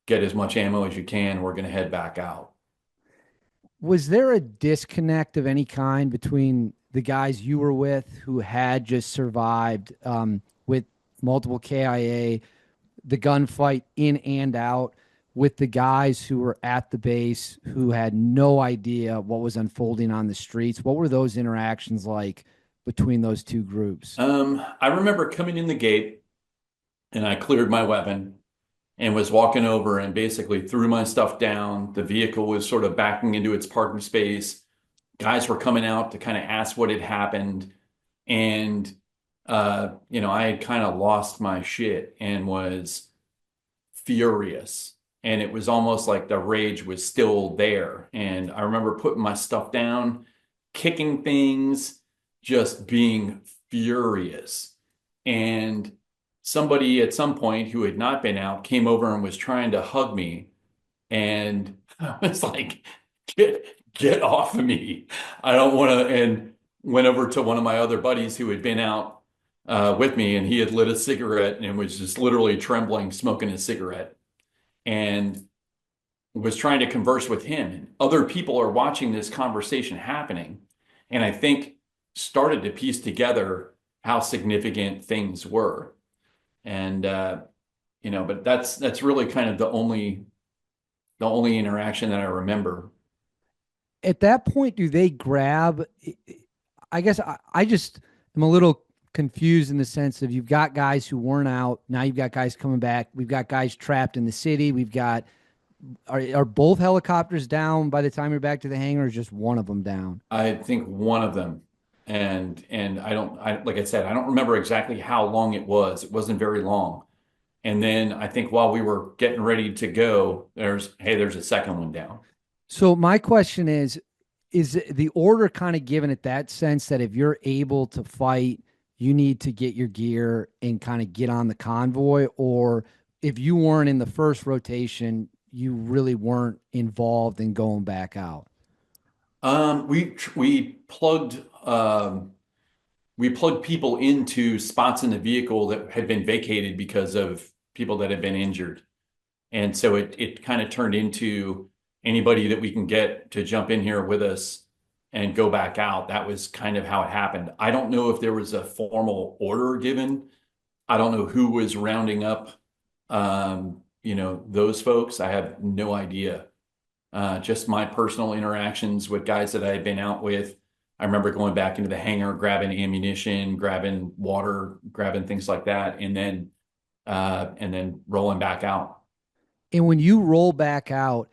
get as much ammo as you can. We're going to head back out. Was there a disconnect of any kind between the guys you were with who had just survived with multiple KIA, the gunfight in and out, with the guys who were at the base who had no idea what was unfolding on the streets? What were those interactions like between those two groups? I remember coming in the gate and I cleared my weapon and was walking over and basically threw my stuff down. The vehicle was sort of backing into its parking space. Guys were coming out to kind of ask what had happened. And, I had kind of lost my shit and was furious. And it was almost like the rage was still there. And I remember putting my stuff down, kicking things, just being furious. And somebody at some point who had not been out came over and was trying to hug me. And I was like, get off of me. I don't want to. And went over to one of my other buddies who had been out with me, and he had lit a cigarette and was just literally trembling, smoking a cigarette, and was trying to converse with him. And other people are watching this conversation happening. And I think started to piece together how significant things were. And, but that's really kind of the only interaction that I remember. At that point, do they grab? I guess I just am a little confused in the sense of, you've got guys who weren't out. Now you've got guys coming back. We've got guys trapped in the city. We've got, are both helicopters down by the time you're back to the hangar, or is just one of them down? I think one of them. And like I said, I don't remember exactly how long it was. It wasn't very long. And then I think while we were getting ready to go, there's a second one down. So my question is, is the order kind of given it that sense that if you're able to fight, you need to get your gear and kind of get on the convoy, or if you weren't in the first rotation, you really weren't involved in going back out? We plugged people into spots in the vehicle that had been vacated because of people that had been injured. And so it kind of turned into anybody that we can get to jump in here with us and go back out. That was kind of how it happened. I don't know if there was a formal order given. I don't know who was rounding up, those folks. I have no idea. Just my personal interactions with guys that I had been out with. I remember going back into the hangar, grabbing ammunition, grabbing water, grabbing things like that, and then rolling back out. And when you roll back out,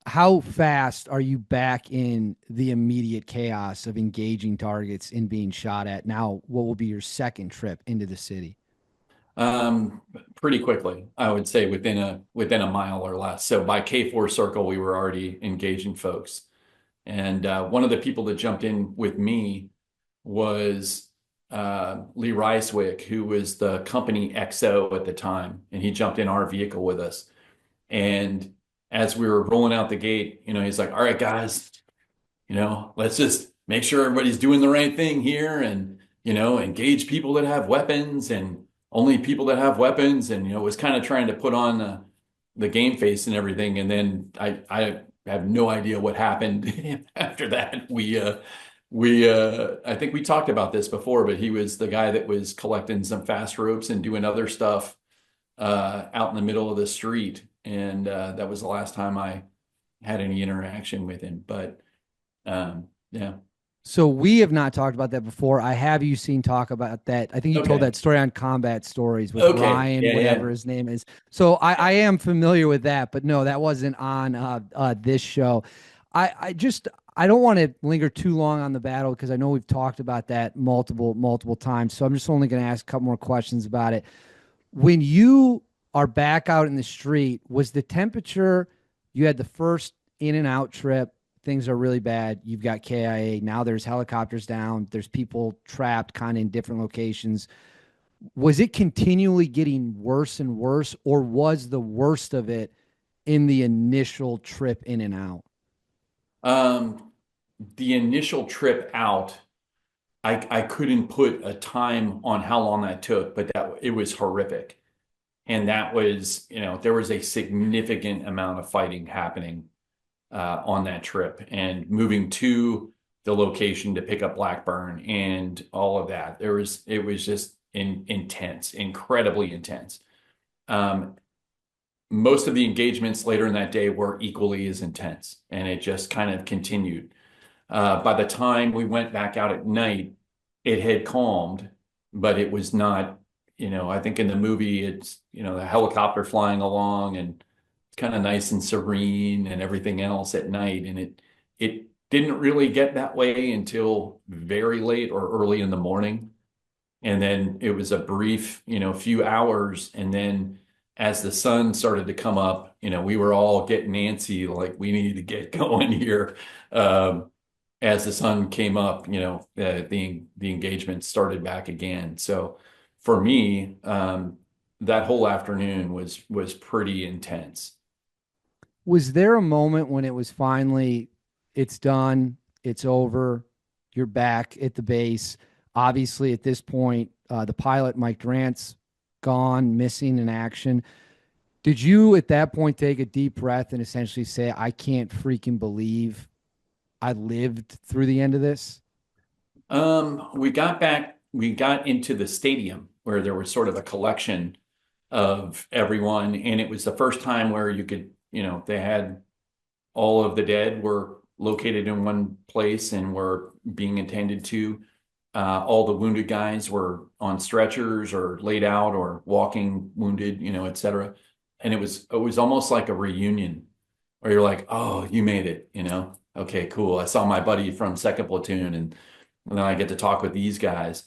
how fast are you back in the immediate chaos of engaging targets and being shot at? Now, what will be your second trip into the city? Pretty quickly, I would say within a mile or less. So by K4 circle, we were already engaging folks. And one of the people that jumped in with me was Lee Ricewick, who was the company XO at the time, and he jumped in our vehicle with us. And as we were rolling out the gate, he's like, "All right, guys, let's just make sure everybody's doing the right thing here, and engage people that have weapons, and only people that have weapons." And was kind of trying to put on the game face and everything. And then I have no idea what happened after that. I think we talked about this before, but he was the guy that was collecting some fast ropes and doing other stuff out in the middle of the street. And that was the last time I had any interaction with him. But yeah. So we have not talked about that before. I have you seen talk about that. I think you told Okay. that story on Combat Stories with Okay. Ryan, Yeah, whatever yeah. his name is. So I am familiar with that, but no, that wasn't on this show. I don't want to linger too long on the battle because I know we've talked about that multiple times. So I'm just only going to ask a couple more questions about it. When you are back out in the street, was the temperature, you had the first in and out trip, things are really bad. You've got KIA. Now there's helicopters down. There's people trapped kind of in different locations. Was it continually getting worse and worse, or was the worst of it in the initial trip in and out? Um, the initial trip out, I couldn't put a time on how long that took, but that it was horrific. And that was, there was a significant amount of fighting happening on that trip, and moving to the location to pick up Blackburn and all of that. It was just intense, incredibly intense. Um, most of the engagements later in that day were equally as intense, and it just kind of continued. By the time we went back out at night, it had calmed, but it was not, I think in the movie, it's, the helicopter flying along and it's kind of nice and serene and everything else at night. And it didn't really get that way until very late or early in the morning. And then it was a brief, few hours. And then as the sun started to come up, we were all getting antsy, like we need to get going here. As the sun came up, the engagement started back again. So for me, that whole afternoon was pretty intense. Was there a moment when it was finally, it's done, it's over, you're back at the base? Obviously, at this point, the pilot, Mike Durant's gone, missing in action. Did you at that point take a deep breath and essentially say, I can't freaking believe I lived through the end of this? We got into the stadium where there was sort of a collection of everyone, and it was the first time where you could, they had all of the dead were located in one place and were being attended to. All the wounded guys were on stretchers or laid out or walking wounded, et cetera. And it was almost like a reunion where you're like, oh, you made it. Okay, cool. I saw my buddy from second platoon, and then I get to talk with these guys.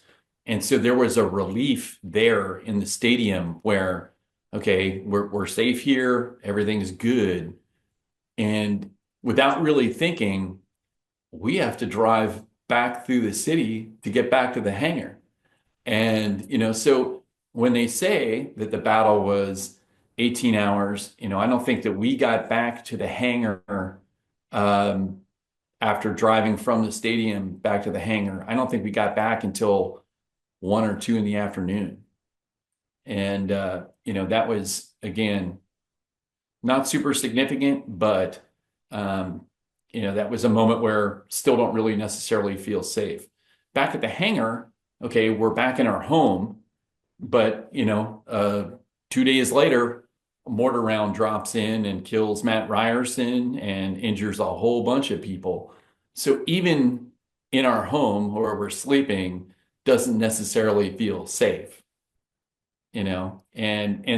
And so there was a relief there in the stadium where, okay, we're safe here, everything's good. And without really thinking, we have to drive back through the city to get back to the hangar. And, so when they say that the battle was 18 hours, I don't think that we got back to the hangar um, after driving from the stadium back to the hangar. I don't think we got back until 1 or 2 in the afternoon. And, that was, again, not super significant, but, um, that was a moment where still don't really necessarily feel safe. Back at the hangar, okay, we're back in our home, but 2 days later, a mortar round drops in and kills Matt Ryerson and injures a whole bunch of people. So even in our home where we're sleeping doesn't necessarily feel safe, and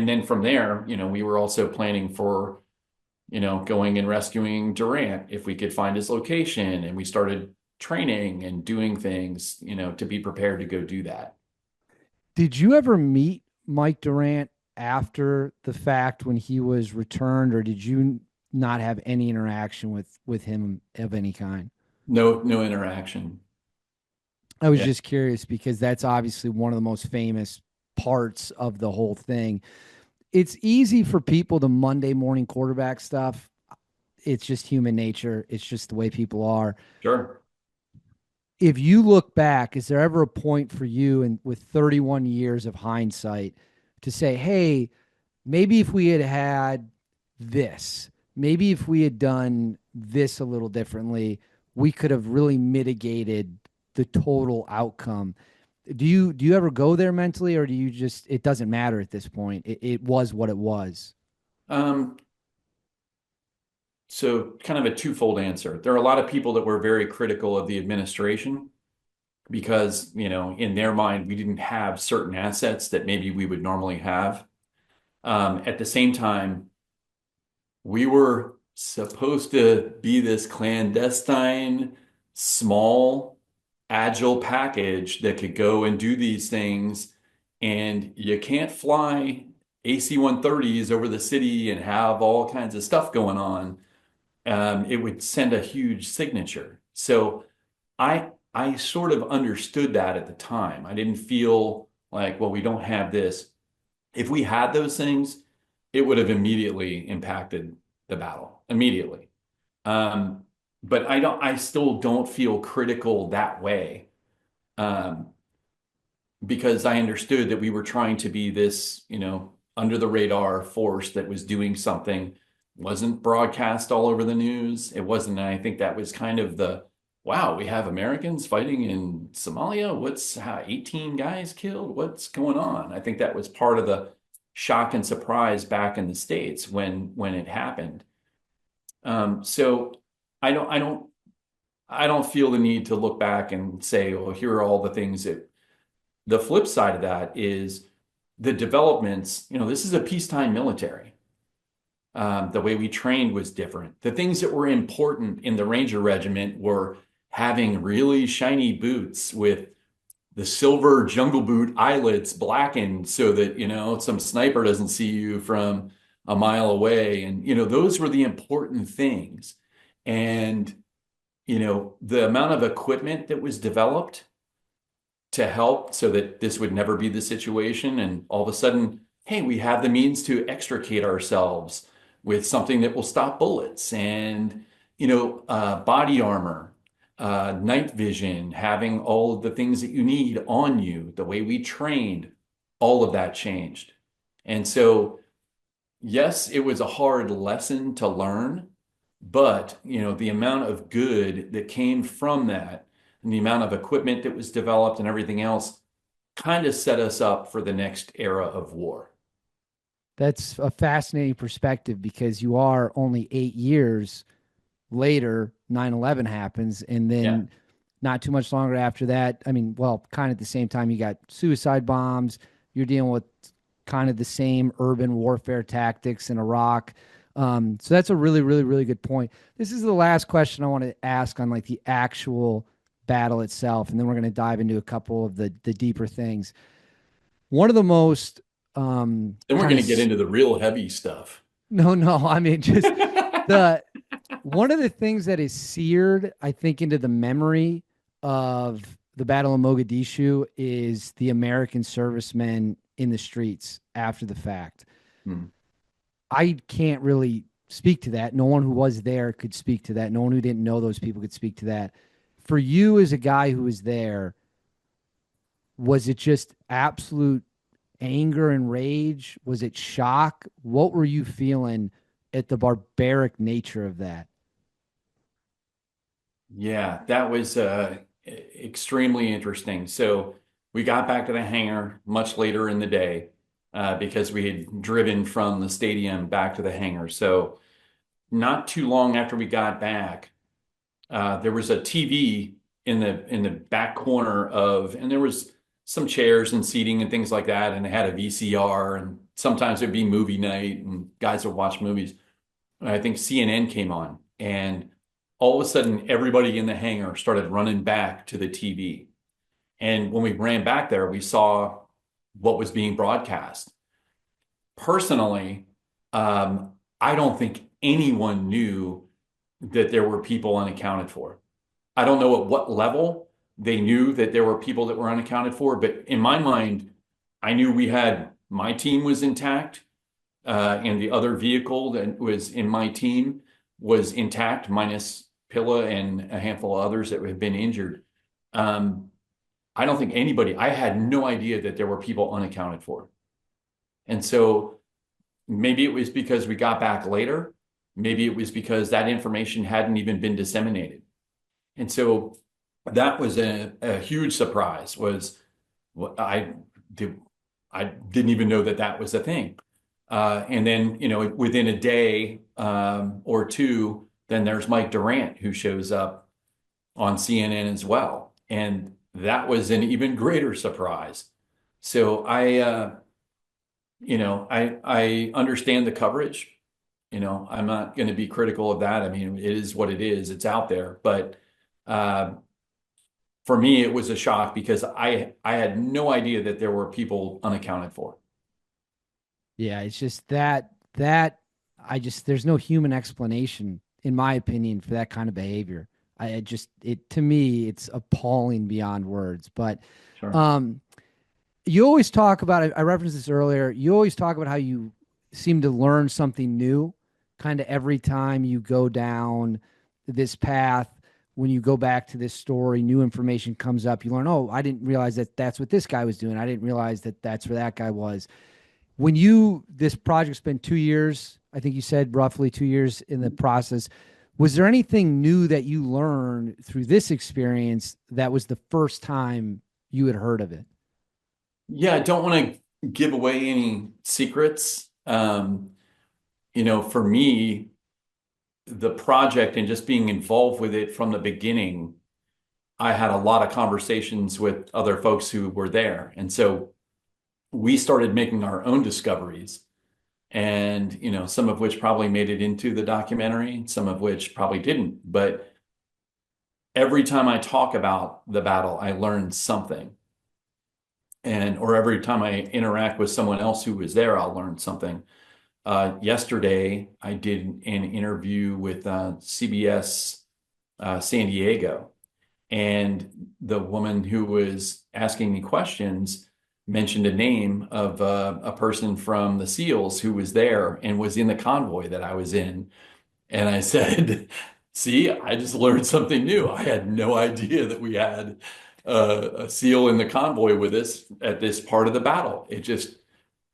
then from there, we were also planning for, going and rescuing Durant if we could find his location, and we started training and doing things, to be prepared to go do that. Did you ever meet Mike Durant after the fact when he was returned, or did you not have any interaction with him of any kind? No, no interaction. I was Yeah, just curious because that's obviously one of the most famous parts of the whole thing. It's easy for people to Monday morning quarterback stuff. It's just human nature. It's just the way people are. sure. If you look back, is there ever a point for you, and with 31 years of hindsight, to say, hey, maybe if we had had this, maybe if we had done this a little differently, we could have really mitigated the total outcome. Do you ever go there mentally, or do you just, it doesn't matter at this point? It was what it was. Um, so kind of a twofold answer. There are a lot of people that were very critical of the administration because, in their mind, we didn't have certain assets that maybe we would normally have. At the same time, we were supposed to be this clandestine, small, agile package that could go and do these things. And you can't fly AC-130s over the city and have all kinds of stuff going on. It would send a huge signature. So I sort of understood that at the time. I didn't feel like, well, we don't have this. If we had those things, it would have immediately impacted the battle immediately. Um, but I still don't feel critical that way. Um, because I understood that we were trying to be this, under the radar force that was doing something, wasn't broadcast all over the news. It wasn't, I think that was kind of wow, we have Americans fighting in Somalia. What's how 18 guys killed? What's going on? I think that was part of the shock and surprise back in the States when it happened. So I don't, I don't, I don't feel the need to look back and say, well, here are all the things that the flip side of that is the developments. This is a peacetime military. The way we trained was different. The things that were important in the Ranger Regiment were having really shiny boots with the silver jungle boot eyelets blackened so that, some sniper doesn't see you from a mile away. And, those were the important things. And, the amount of equipment that was developed to help so that this would never be the situation. And all of a sudden, hey, we have the means to extricate ourselves with something that will stop bullets and, body armor, night vision, having all of the things that you need on you, the way we trained, all of that changed. And so, yes, it was a hard lesson to learn, but, the amount of good that came from that and the amount of equipment that was developed and everything else kind of set us up for the next era of war. That's a fascinating perspective because you are only 8 years later, 9/11 happens. And Yeah. then not too much longer after that, I mean, well, kind of at the same time, you got suicide bombs. You're dealing with kind of the same urban warfare tactics in Iraq. So that's a really, really, really good point. This is the last question I want to ask on like the actual battle itself, and then we're going to dive into a couple of the deeper things. One of the most Then we're kind going of to get into the real heavy stuff. no, I mean just the One of the things that is seared, I think, into the memory of the Battle of Mogadishu is the American servicemen in the streets after the fact. Hmm. I can't really speak to that. No one who was there could speak to that. No one who didn't know those people could speak to that. For you, as a guy who was there, was it just absolute anger and rage? Was it shock? What were you feeling at the barbaric nature of that? Yeah, that was extremely interesting. So we got back to the hangar much later in the day because we had driven from the stadium back to the hangar. So not too long after we got back, there was a TV in the back corner of, and there was some chairs and seating and things like that, and they had a VCR, and sometimes it'd be movie night, and guys would watch movies. And I think CNN came on, and all of a sudden, everybody in the hangar started running back to the TV. And when we ran back there, we saw what was being broadcast. Personally, I don't think anyone knew that there were people unaccounted for. I don't know at what level they knew that there were people that were unaccounted for, but in my mind, I knew we had my team was intact, and the other vehicle that was in my team was intact, minus Pilla and a handful of others that had been injured. Um, I don't think anybody, I had no idea that there were people unaccounted for. And so maybe it was because we got back later. Maybe it was because that information hadn't even been disseminated. And so that was a huge surprise was what did, I didn't even know that that was a thing. And then, within a day or two, then there's Mike Durant who shows up on CNN as well. And that was an even greater surprise. So I understand the coverage. I'm not going to be critical of that. I mean, it is what it is. It's out there. But uh, for me, it was a shock because I had no idea that there were people unaccounted for. Yeah, it's just that I just there's no human explanation, in my opinion, for that kind of behavior. I just it to me it's appalling beyond words. But Sure. um you always talk about I referenced this earlier. You always talk about how you seem to learn something new kind of every time you go down this path. When you go back to this story, new information comes up. You learn, oh, I didn't realize that that's what this guy was doing. I didn't realize that that's where that guy was. When you this project's been 2 years, I think you said roughly 2 years in the process. Was there anything new that you learned through this experience that was the first time you had heard of it? Yeah, I don't want to give away any secrets. For me, the project and just being involved with it from the beginning, I had a lot of conversations with other folks who were there. And so we started making our own discoveries, and some of which probably made it into the documentary, some of which probably didn't. But every time I talk about the battle, I learned something. And or every time I interact with someone else who was there, I'll learn something. Yesterday, I did an interview with CBS San Diego, and the woman who was asking me questions mentioned a name of a person from the SEALs who was there and was in the convoy that I was in. And I said, see, I just learned something new. I had no idea that we had a SEAL in the convoy with us at this part of the battle. It just,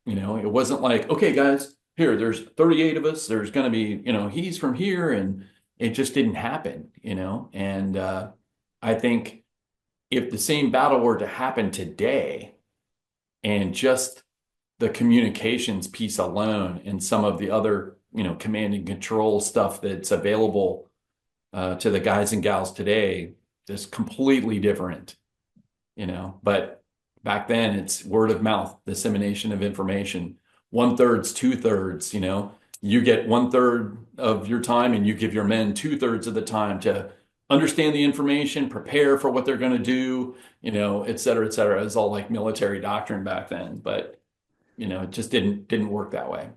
it wasn't like, okay, guys, here, there's 38 of us. There's going to be, he's from here. And it just didn't happen, And I think if the same battle were to happen today and just the communications piece alone and some of the other, command and control stuff that's available to the guys and gals today is completely different, But back then it's word of mouth, dissemination of information, 1/3, 2/3, you get 1/3 of your time and you give your men 2/3 of the time to understand the information, prepare for what they're going to do, et cetera, et cetera. It's all like military doctrine back then, but it just didn't work that way.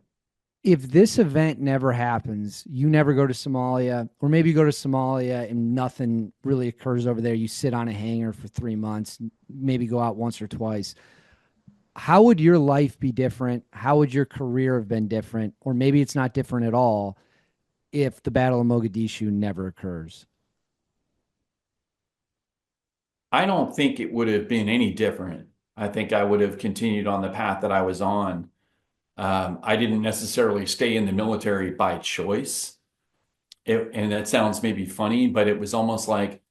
if this event never happens, you never go to Somalia, or maybe you go to Somalia and nothing really occurs over there. You sit on a hangar for 3 months, maybe go out once or twice. How would your life be different? How would your career have been different? Or maybe it's not different at all if the Battle of Mogadishu never occurs. I don't think it would have been any different. I think I would have continued on the path that I was on. I didn't necessarily stay in the military by choice. And that sounds maybe funny, but it was almost like,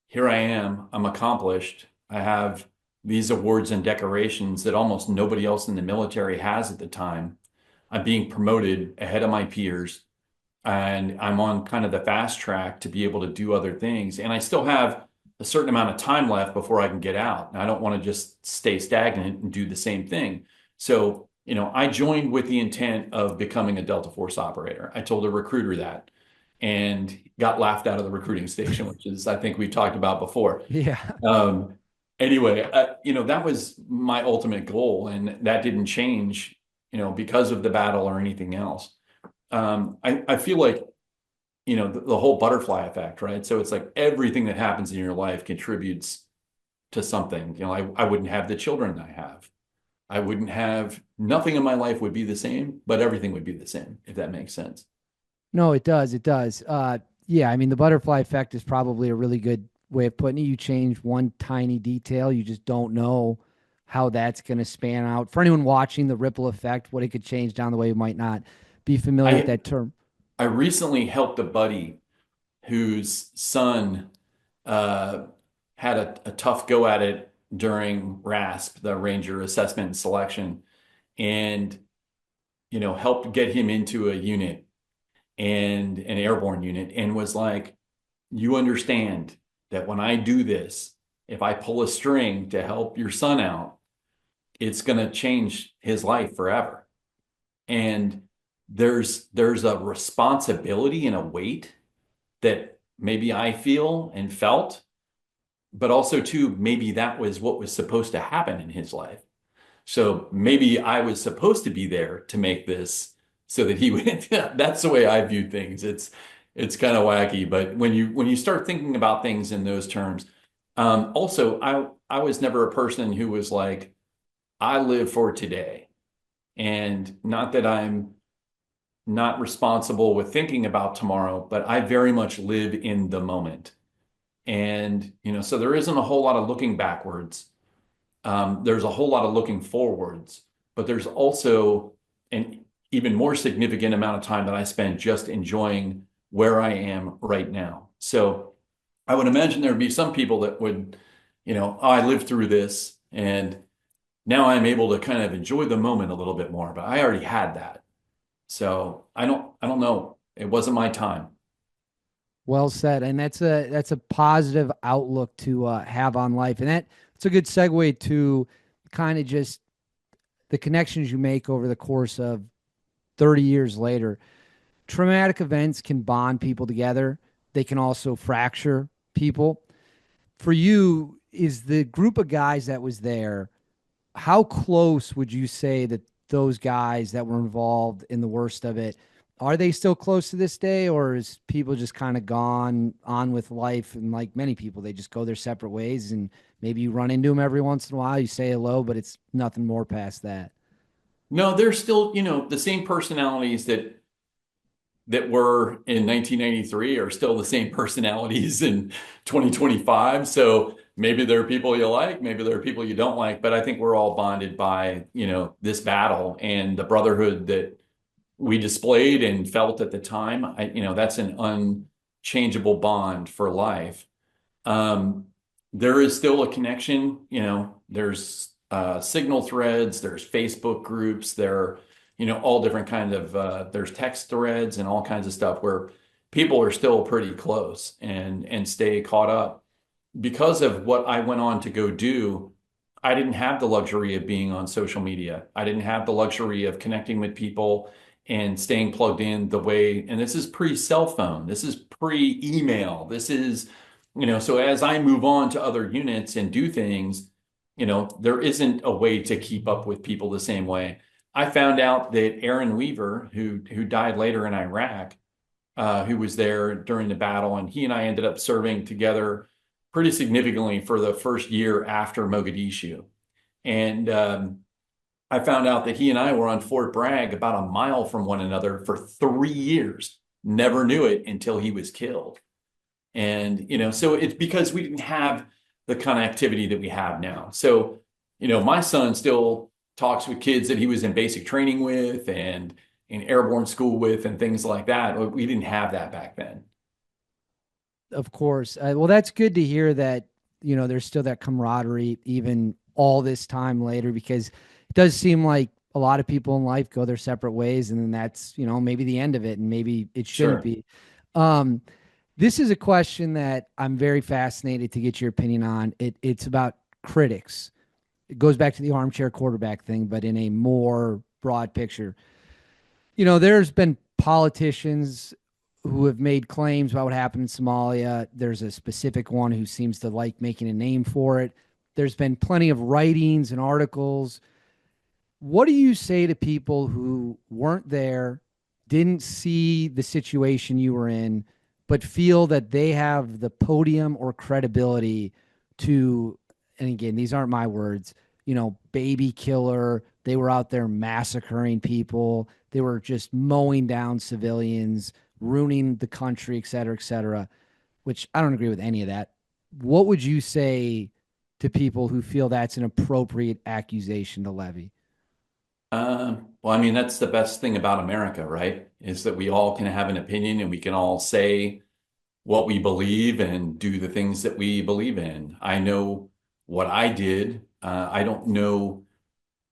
here I am, I'm accomplished. I have these awards and decorations that almost nobody else in the military has at the time. I'm being promoted ahead of my peers, and I'm on kind of the fast track to be able to do other things. And I still have a certain amount of time left before I can get out. And I don't want to just stay stagnant and do the same thing. So, I joined with the intent of becoming a Delta Force operator. I told a recruiter that and got laughed out of the recruiting station, which is, I think we talked about before. Yeah. Um, anyway, that was my ultimate goal, and that didn't change, because of the battle or anything else. I feel like, the whole butterfly effect, right? So it's like everything that happens in your life contributes to something. I wouldn't have the children I have. I wouldn't have, nothing in my life would be the same, but everything would be the same, if that makes sense. No, it does. It does. Yeah, I mean, the butterfly effect is probably a really good way of putting it. You change one tiny detail, you just don't know how that's going to span out. For anyone watching, the ripple effect, what it could change down the way, you might not be familiar with I that term. I recently helped a buddy whose son uh, had a tough go at it during RASP, the Ranger Assessment and Selection, and helped get him into a unit and an airborne unit, and was like, you understand that when I do this, if I pull a string to help your son out, it's going to change his life forever. And there's a responsibility and a weight that maybe I feel and felt, but also too, maybe that was what was supposed to happen in his life. So maybe I was supposed to be there to make this so that he would, that's the way I view things. It's kind of wacky, but when you start thinking about things in those terms, also I was never a person who was like, I live for today. And not that I'm not responsible with thinking about tomorrow, but I very much live in the moment. And, so there isn't a whole lot of looking backwards. There's a whole lot of looking forwards, but there's also an even more significant amount of time that I spend just enjoying where I am right now. So I would imagine there would be some people that would, oh, I lived through this and now I'm able to kind of enjoy the moment a little bit more, but I already had that. So I don't know. It wasn't my time. Well said, and that's a positive outlook to have on life, and that's a good segue to kind of just the connections you make over the course of 30 years later. Traumatic events can bond people together. They can also fracture people. For you, is the group of guys that was there, how close would you say that those guys that were involved in the worst of it, are they still close to this day, or is people just kind of gone on with life? And like many people, they just go their separate ways, and maybe you run into them every once in a while, you say hello, but it's nothing more past that. No, they're still, the same personalities that were in 1993 are still the same personalities in 2025. So maybe there are people you like, maybe there are people you don't like, but I think we're all bonded by, this battle and the brotherhood that we displayed and felt at the time. That's an unchangeable bond for life. Um, there is still a connection, there's signal threads, there's Facebook groups, there are, all different kind of, there's text threads and all kinds of stuff where people are still pretty close and stay caught up. Because of what I went on to go do, I didn't have the luxury of being on social media. I didn't have the luxury of connecting with people and staying plugged in the way, and this is pre-cell phone, this is pre-email, this is, so as I move on to other units and do things, there isn't a way to keep up with people the same way. I found out that Aaron Weaver, who died later in Iraq, who was there during the battle, and he and I ended up serving together pretty significantly for the first year after Mogadishu. And I found out that he and I were on Fort Bragg about a mile from one another for 3 years. Never knew it until he was killed. And, so it's because we didn't have the connectivity that we have now. So, my son still talks with kids that he was in basic training with and in airborne school with and things like that. We didn't have that back then. Of course. Well, that's good to hear that, there's still that camaraderie even all this time later, because it does seem like a lot of people in life go their separate ways, and then that's, maybe the end of it, and maybe it shouldn't Sure. be. Um, this is a question that I'm very fascinated to get your opinion on. It's about critics. It goes back to the armchair quarterback thing, but in a more broad picture. There's been politicians who have made claims about what happened in Somalia. There's a specific one who seems to like making a name for it. There's been plenty of writings and articles. What do you say to people who weren't there, didn't see the situation you were in, but feel that they have the podium or credibility to, and again, these aren't my words, baby killer. They were out there massacring people. They were just mowing down civilians, ruining the country, et cetera, which I don't agree with any of that. What would you say to people who feel that's an appropriate accusation to levy? Well, I mean, that's the best thing about America, right? Is that we all can have an opinion and we can all say what we believe and do the things that we believe in. I know what I did. I don't know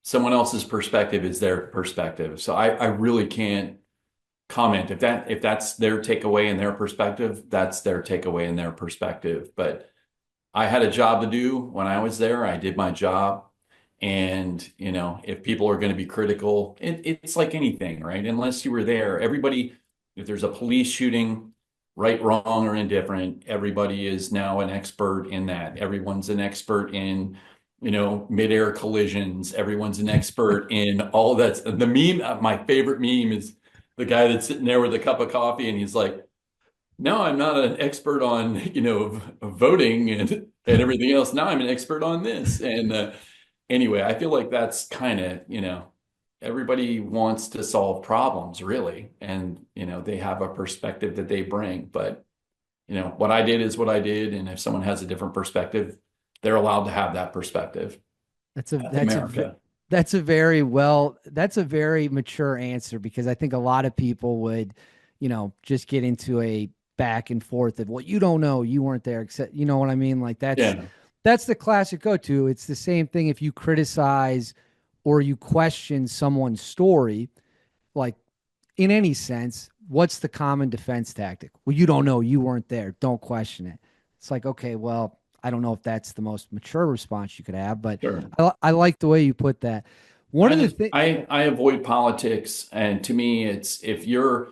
someone else's perspective is their perspective. So I really can't comment. If that's their takeaway and their perspective, that's their takeaway and their perspective. But I had a job to do when I was there. I did my job. And, if people are going to be critical, it's like anything, right? Unless you were there, everybody, if there's a police shooting, right, wrong, or indifferent, everybody is now an expert in that. Everyone's an expert in, midair collisions. Everyone's an expert in all that. The meme, my favorite meme is the guy that's sitting there with a cup of coffee and he's like, no, I'm not an expert on, voting and everything else. Now I'm an expert on this. And anyway, I feel like that's kind of, everybody wants to solve problems really. And, they have a perspective that they bring. But, what I did is what I did. And if someone has a different perspective, they're allowed to have that perspective. That's a That's that's a America. that's a very mature answer, because I think a lot of people would, just get into a back and forth of, well, you don't know, you weren't there, except, you know what I mean? Like Yeah. that's the classic go-to. It's the same thing if you criticize or you question someone's story, like in any sense, what's the common defense tactic? Well, you don't know, you weren't there, don't question it. It's like, okay, well, I don't know if that's the most mature response you could have, but Sure. I like the way you put that. One I of the just things, I avoid politics, and to me, it's if you're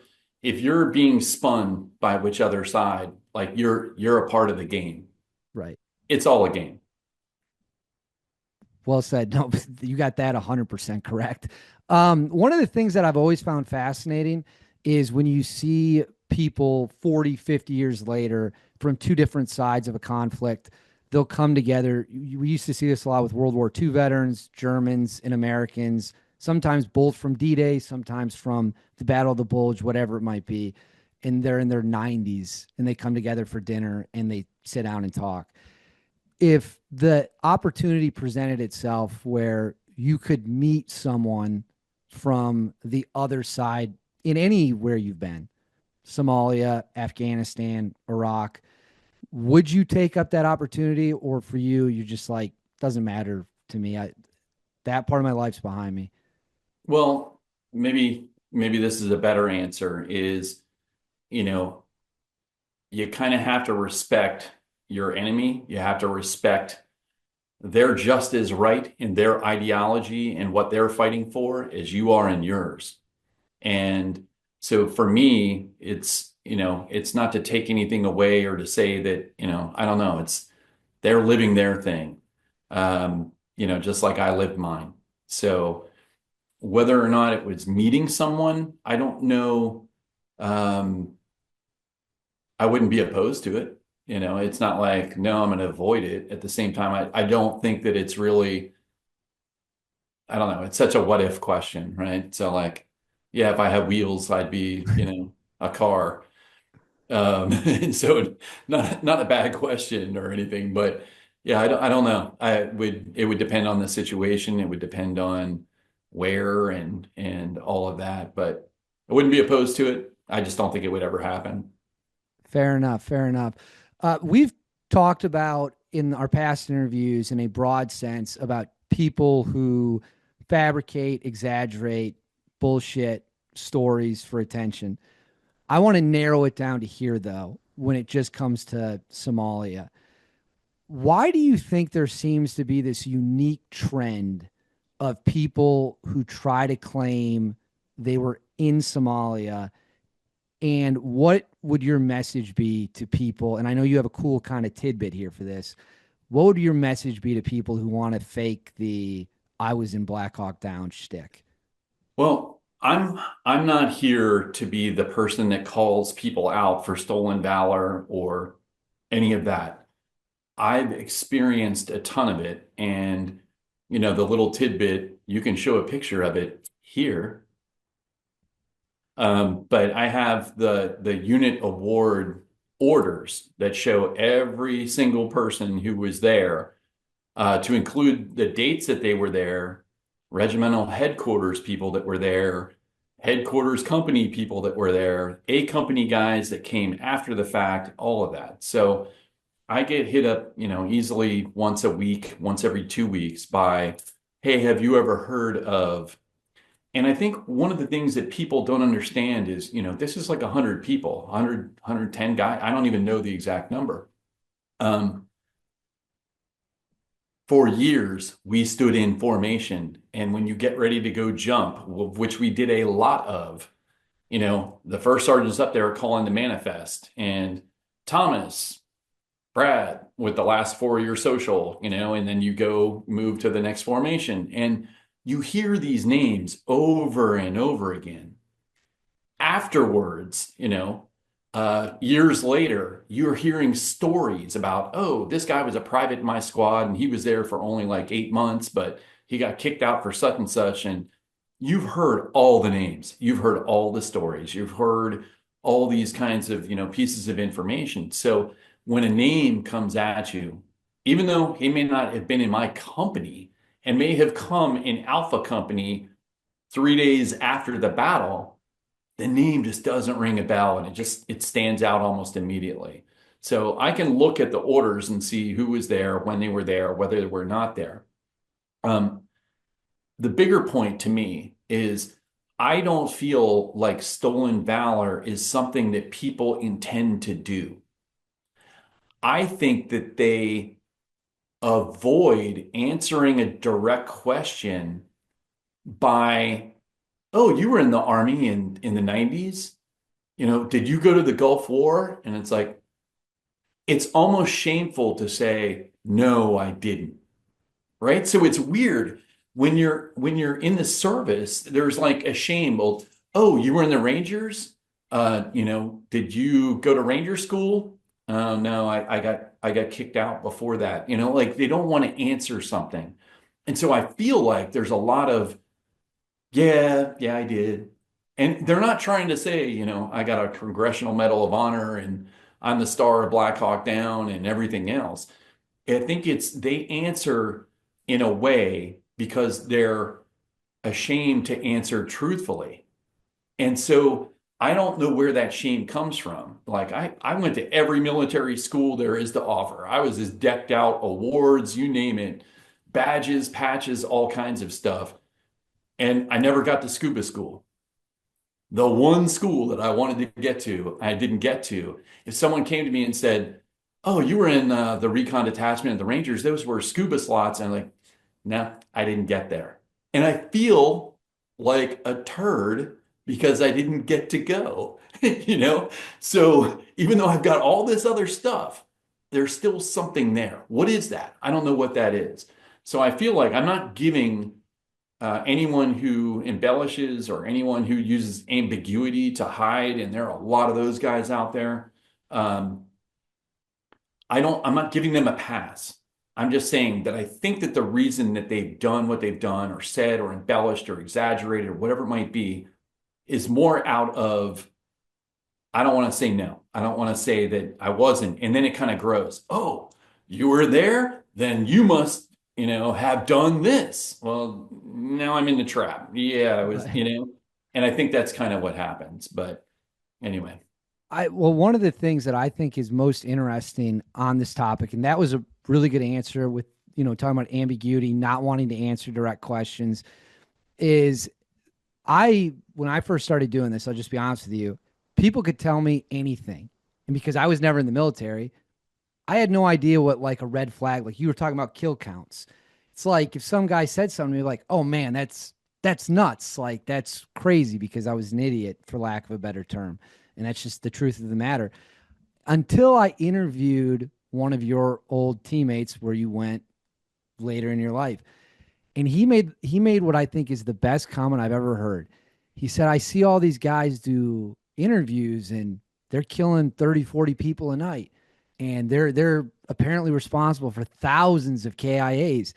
being spun by which other side, like you're a part of the game. right? It's all a game. Well said. No, you got that 100% correct. One of the things that I've always found fascinating is when you see people 40, 50 years later from two different sides of a conflict, they'll come together. We used to see this a lot with World War II veterans, Germans, and Americans, sometimes both from D-Day, sometimes from the Battle of the Bulge, whatever it might be. And they're in their 90s and they come together for dinner and they sit down and talk. If the opportunity presented itself where you could meet someone from the other side in anywhere you've been, Somalia, Afghanistan, Iraq, would you take up that opportunity? Or for you, you're just like, doesn't matter to me. That part of my life's behind me. Well, maybe this is a better answer is, you know, you kind of have to respect your enemy. You have to respect they're just as right in their ideology and what they're fighting for as you are in yours. And so for me, it's not to take anything away or to say that, I don't know, it's they're living their thing. Just like I lived mine. So whether or not it was meeting someone, I don't know. Um, I wouldn't be opposed to it. It's not like, no, I'm going to avoid it. At the same time, I don't think that it's really, I don't know. It's such a what if question, right? So like, yeah, if I had wheels, I'd be, a car. And so not a bad question or anything, but yeah, I don't know. It would depend on the situation. It would depend on where and all of that, but I wouldn't be opposed to it. I just don't think it would ever happen. Fair enough. Fair enough. We've talked about in our past interviews, in a broad sense, about people who fabricate, exaggerate, bullshit stories for attention. I want to narrow it down to here, though, when it just comes to Somalia. Why do you think there seems to be this unique trend of people who try to claim they were in Somalia? And what would your message be to people? And I know you have a cool kind of tidbit here for this. What would your message be to people who want to fake the I was in Black Hawk Down shtick? Well, I'm not here to be the person that calls people out for stolen valor or any of that. I've experienced a ton of it, and the little tidbit, you can show a picture of it here. But I have the unit award orders that show every single person who was there, to include the dates that they were there, regimental headquarters people that were there, headquarters company people that were there, A company guys that came after the fact, all of that. So I get hit up, easily once a week, once every 2 weeks by, hey, have you ever heard of? And I think one of the things that people don't understand is, this is like 100 people, 110 guys. I don't even know the exact number. Um, for years, we stood in formation. And when you get ready to go jump, which we did a lot of, the first sergeant's up there calling the manifest. And Thomas, Brad with the last 4-year social, and then you go move to the next formation. And you hear these names over and over again. Afterwards, years later, you're hearing stories about, oh, this guy was a private in my squad and he was there for only like 8 months, but he got kicked out for such and such. And you've heard all the names, you've heard all the stories, you've heard all these kinds of, pieces of information. So when a name comes at you, even though he may not have been in my company and may have come in Alpha Company 3 days after the battle, the name just doesn't ring a bell and it stands out almost immediately. So I can look at the orders and see who was there, when they were there, whether they were not there. The bigger point to me is I don't feel like stolen valor is something that people intend to do. I think that they avoid answering a direct question by, oh, you were in the army in the 90s? Did you go to the Gulf War? And it's like, it's almost shameful to say, no, I didn't. Right? So it's weird when you're in the service, there's like a shame. Well, oh, you were in the Rangers? Did you go to Ranger school? No, I got kicked out before that. Like they don't want to answer something. And so I feel like there's a lot of, yeah, I did. And they're not trying to say, I got a Congressional Medal of Honor and I'm the star of Black Hawk Down and everything else. I think they answer in a way because they're ashamed to answer truthfully. And so I don't know where that shame comes from. Like I went to every military school there is to offer. I was as decked out, awards, you name it, badges, patches, all kinds of stuff. And I never got to scuba school. The one school that I wanted to get to, I didn't get to. If someone came to me and said, oh, you were in the recon detachment of the Rangers, those were scuba slots. And I'm like, no, I didn't get there. And I feel like a turd because I didn't get to go, So even though I've got all this other stuff, there's still something there. What is that? I don't know what that is. So I feel like I'm not giving anyone who embellishes or anyone who uses ambiguity to hide, and there are a lot of those guys out there. Um, I'm not giving them a pass. I'm just saying that I think that the reason that they've done what they've done or said or embellished or exaggerated or whatever it might be is more out of, I don't want to say no. I don't want to say that I wasn't. And then it kind of grows. Oh, you were there? Then you must, have done this. Well, now I'm in the trap. Yeah, I was, Right. and I think that's kind of what happens. But anyway. Well, one of the things that I think is most interesting on this topic, and that was a really good answer with, talking about ambiguity, not wanting to answer direct questions, is when I first started doing this, I'll just be honest with you, people could tell me anything. And because I was never in the military, I had no idea what like a red flag, like you were talking about kill counts. It's like if some guy said something, you're like, oh man, that's nuts. Like that's crazy because I was an idiot, for lack of a better term. And that's just the truth of the matter. Until I interviewed one of your old teammates where you went later in your life. And he made what I think is the best comment I've ever heard. He said, I see all these guys do interviews and they're killing 30, 40 people a night. And they're apparently responsible for thousands of KIAs.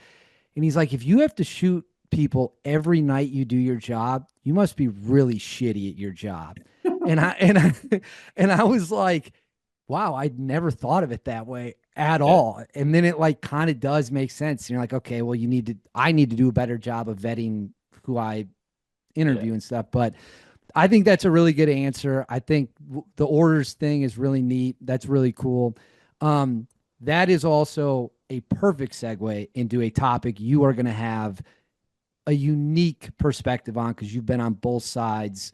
And he's like, if you have to shoot people every night you do your job, you must be really shitty at your job. And I was like, wow, I'd never thought of it that way at Yeah. all. And then it like kind of does make sense. And you're like, okay, well, I need to do a better job of vetting who I Yeah. interview and stuff. But I think that's a really good answer. I think the orders thing is really neat. That's really cool. That is also a perfect segue into a topic you are going to have a unique perspective on because you've been on both sides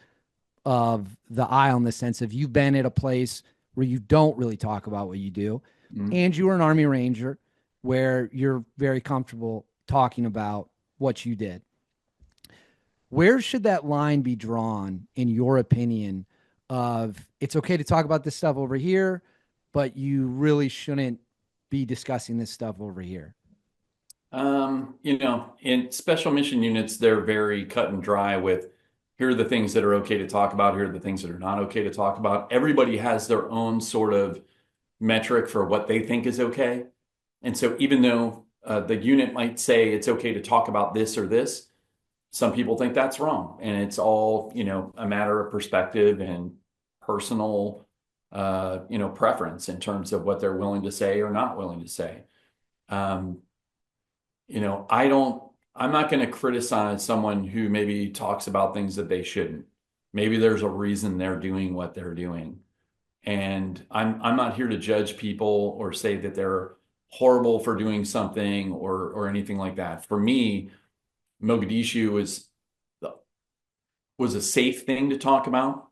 of the aisle in the sense of you've been at a place where you don't really talk about what you do, Mm. and you were an Army Ranger where you're very comfortable talking about what you did. Where should that line be drawn, in your opinion, of it's okay to talk about this stuff over here, but you really shouldn't be discussing this stuff over here? In special mission units, they're very cut and dry with here are the things that are okay to talk about, here are the things that are not okay to talk about. Everybody has their own sort of metric for what they think is okay. And so even though the unit might say it's okay to talk about this or this, some people think that's wrong. And it's all, a matter of perspective and personal, preference in terms of what they're willing to say or not willing to say. Um, I'm not going to criticize someone who maybe talks about things that they shouldn't. Maybe there's a reason they're doing what they're doing. And I'm not here to judge people or say that they're horrible for doing something or anything like that. For me, Mogadishu was a safe thing to talk about.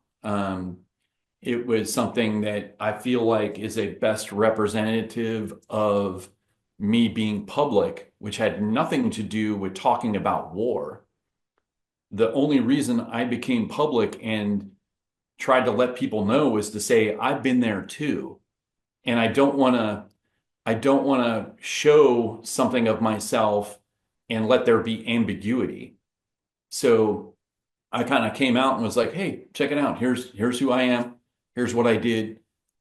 It was something that I feel like is a best representative of me being public, which had nothing to do with talking about war. The only reason I became public and tried to let people know was to say, I've been there too. And I don't want to show something of myself and let there be ambiguity. So I kind of came out and was like, hey, check it out. Here's who I am. Here's what I did.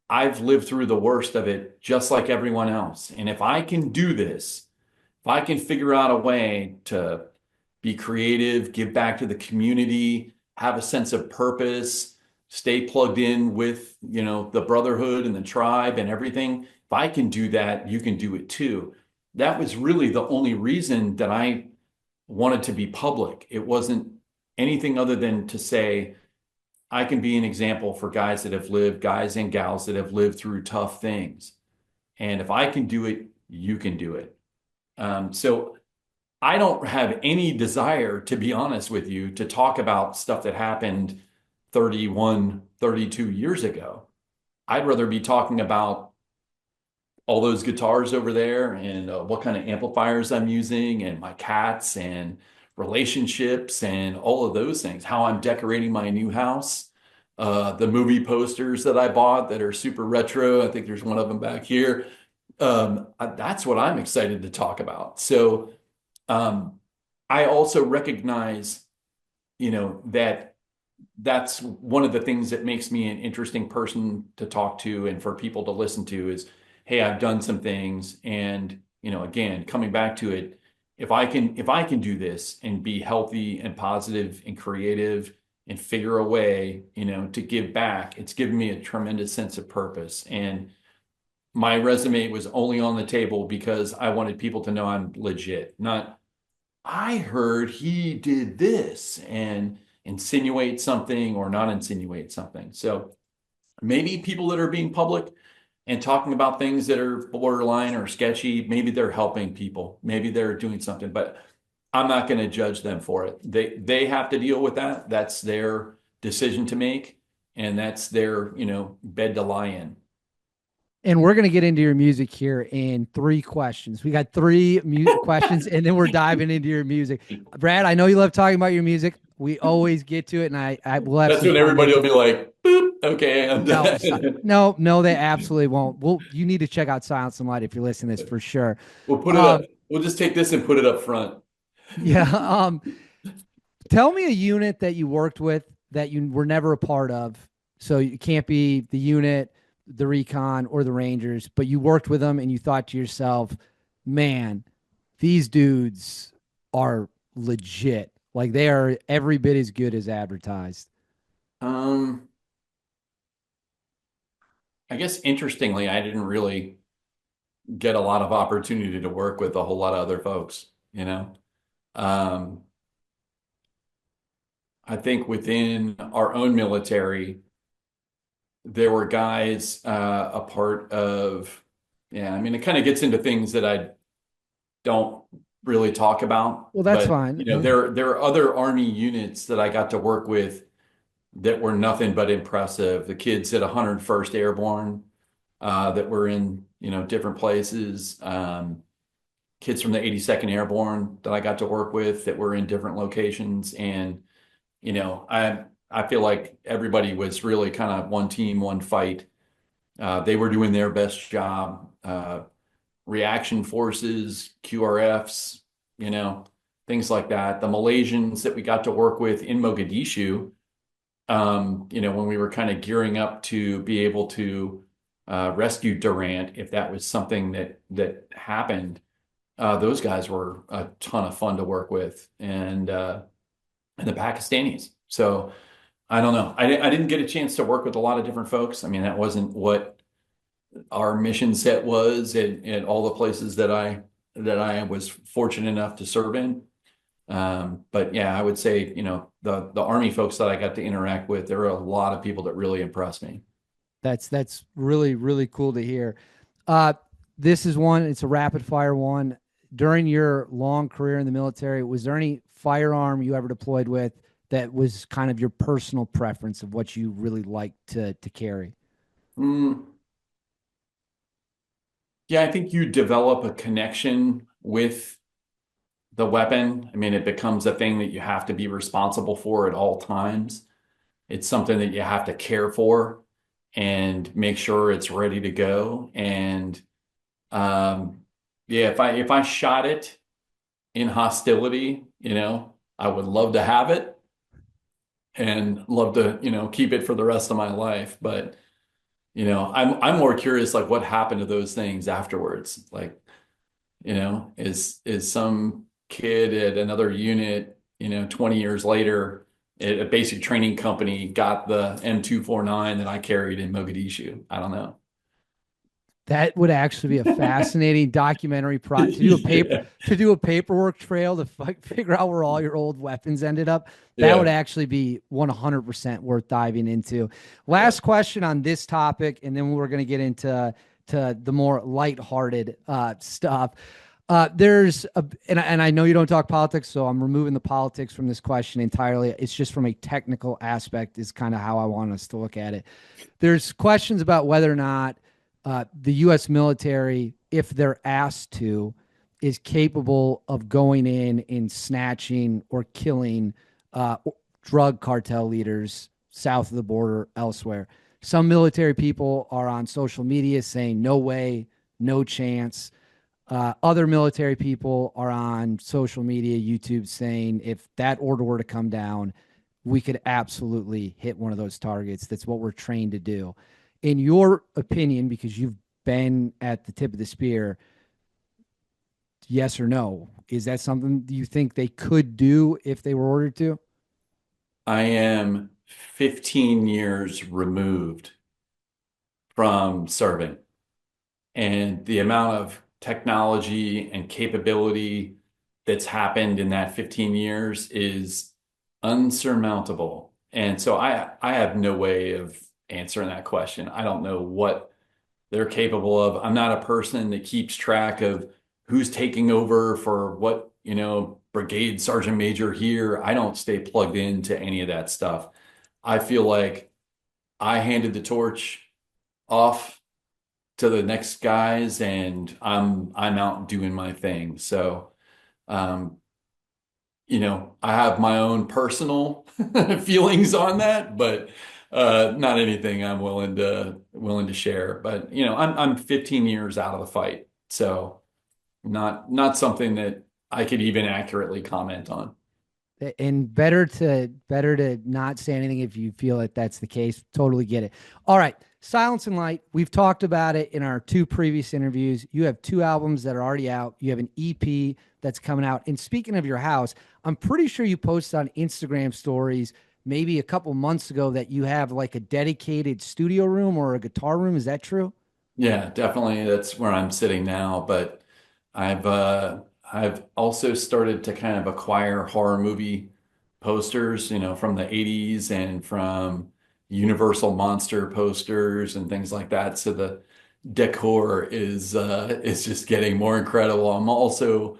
I've lived through the worst of it just like everyone else. And if I can do this, if I can figure out a way to be creative, give back to the community, have a sense of purpose, stay plugged in with, the brotherhood and the tribe and everything, if I can do that, you can do it too. That was really the only reason that I wanted to be public. It wasn't anything other than to say, I can be an example for guys and gals that have lived through tough things. And if I can do it, you can do it. So I don't have any desire, to be honest with you, to talk about stuff that happened 31, 32 years ago. I'd rather be talking about all those guitars over there and what kind of amplifiers I'm using and my cats and relationships and all of those things, how I'm decorating my new house, the movie posters that I bought that are super retro. I think there's one of them back here. That's what I'm excited to talk about. So um, I also recognize, that that's one of the things that makes me an interesting person to talk to and for people to listen to is, hey, I've done some things. And, again, coming back to it, if I can do this and be healthy and positive and creative and figure a way, to give back, it's given me a tremendous sense of purpose. And my resume was only on the table because I wanted people to know I'm legit, not I heard he did this and insinuate something or not insinuate something. So maybe people that are being public and talking about things that are borderline or sketchy, maybe they're helping people, maybe they're doing something, but I'm not going to judge them for it. They have to deal with that. That's their decision to make, and that's their, bed to lie in. And we're going to get into your music here in 3 questions. We got three questions, and then we're diving into your music. Brad, I know you love talking about your music. We always get to it, and I will have That's some when fun everybody with will it. be like, boop, okay, I'm No, done. no, they absolutely won't. Well, you need to check out Silence and Light if you're listening to this for sure. We'll put it up. Um, We'll just take this and put it up front. yeah. Tell me a unit that you worked with that you were never a part of. So it can't be the unit, the recon, or the Rangers, but you worked with them and you thought to yourself, man, these dudes are legit. Like they are every bit as good as advertised. Um, I guess interestingly, I didn't really get a lot of opportunity to work with a whole lot of other folks, you know. Um, I think within our own military, there were guys a part of, yeah, I mean, it kind of gets into things that I don't really talk about, Well, that's but fine. there are other Army units that I got to work with that were nothing but impressive. The kids at 101st Airborne that were in, different places. Kids from the 82nd Airborne that I got to work with that were in different locations. And, I feel like everybody was really kind of one team, one fight. They were doing their best job. Reaction forces, QRFs, things like that. The Malaysians that we got to work with in Mogadishu, when we were kind of gearing up to be able to rescue Durant, if that was something that happened, those guys were a ton of fun to work with, and the Pakistanis. So I don't know. I didn't get a chance to work with a lot of different folks. I mean, that wasn't what our mission set was at all the places that I was fortunate enough to serve in. But yeah, I would say, the Army folks that I got to interact with, there were a lot of people that really impressed me. That's really, really cool to hear. Uh, this is one, it's a rapid fire one. During your long career in the military, was there any firearm you ever deployed with that was kind of your personal preference of what you really liked to carry? Mm, yeah, I think you develop a connection with the weapon. I mean, it becomes a thing that you have to be responsible for at all times. It's something that you have to care for and make sure it's ready to go. And yeah, if I shot it in hostility, I would love to have it and love to, keep it for the rest of my life. But, I'm more curious like what happened to those things afterwards. Like, is some kid at another unit, 20 years later at a basic training company got the M249 that I carried in Mogadishu? I don't know. That would actually be a fascinating documentary Yeah. to do a paperwork trail to figure out where all your old weapons ended up. That would Yeah. actually be 100% worth diving into. Yeah. Last question on this topic, and then we're going to get into the more lighthearted stuff. And I know you don't talk politics, so I'm removing the politics from this question entirely. It's just from a technical aspect is kind of how I want us to look at it. There's questions about whether or not the U.S. military, if they're asked to, is capable of going in and snatching or killing drug cartel leaders south of the border elsewhere. Some military people are on social media saying, no way, no chance. Other military people are on social media, YouTube, saying if that order were to come down, we could absolutely hit one of those targets. That's what we're trained to do. In your opinion, because you've been at the tip of the spear, yes or no? Is that something you think they could do if they were ordered to? I am 15 years removed from serving, and the amount of technology and capability that's happened in that 15 years is unsurmountable. And so I have no way of answering that question. I don't know what they're capable of. I'm not a person that keeps track of who's taking over for what, brigade sergeant major here. I don't stay plugged into any of that stuff. I feel like I handed the torch off to the next guys, and I'm out doing my thing. So, um, I have my own personal feelings on that, but not anything I'm willing to share. But I'm 15 years out of the fight, so not something that I could even accurately comment on. And better to not say anything if you feel that that's the case. Totally get it. All right, Silence and Light. We've talked about it in our two previous interviews. You have two albums that are already out. You have an EP that's coming out. And speaking of your house, I'm pretty sure you posted on Instagram stories maybe a couple months ago that you have like a dedicated studio room or a guitar room. Is that true? Yeah, definitely. That's where I'm sitting now. But I've also started to kind of acquire horror movie posters, from the 80s and from Universal Monster posters and things like that. So the decor is just getting more incredible. I'm also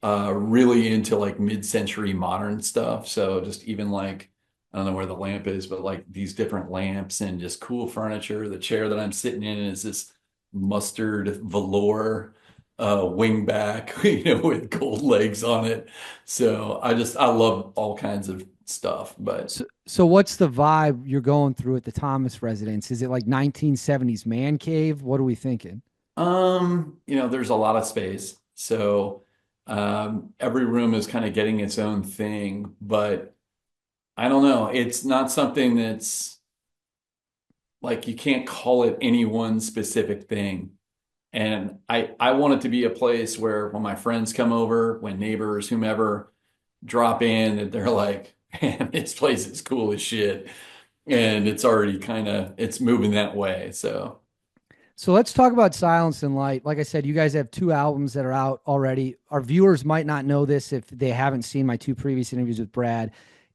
really into like mid-century modern stuff. So just even like, I don't know where the lamp is, but like these different lamps and just cool furniture. The chair that I'm sitting in is this mustard velour wingback, with gold legs on it. So I love all kinds of stuff. But So what's the vibe you're going through at the Thomas residence? Is it like 1970s man cave? What are we thinking? there's a lot of space. So every room is kind of getting its own thing, but I don't know. It's not something that's like you can't call it any one specific thing. And I want it to be a place where when my friends come over, when neighbors, whomever drop in, that they're like, man, this place is cool as shit. And it's already it's moving that way. So So let's talk about Silence and Light. Like I said, you guys have two albums that are out already. Our viewers might not know this if they haven't seen my two previous interviews with Brad.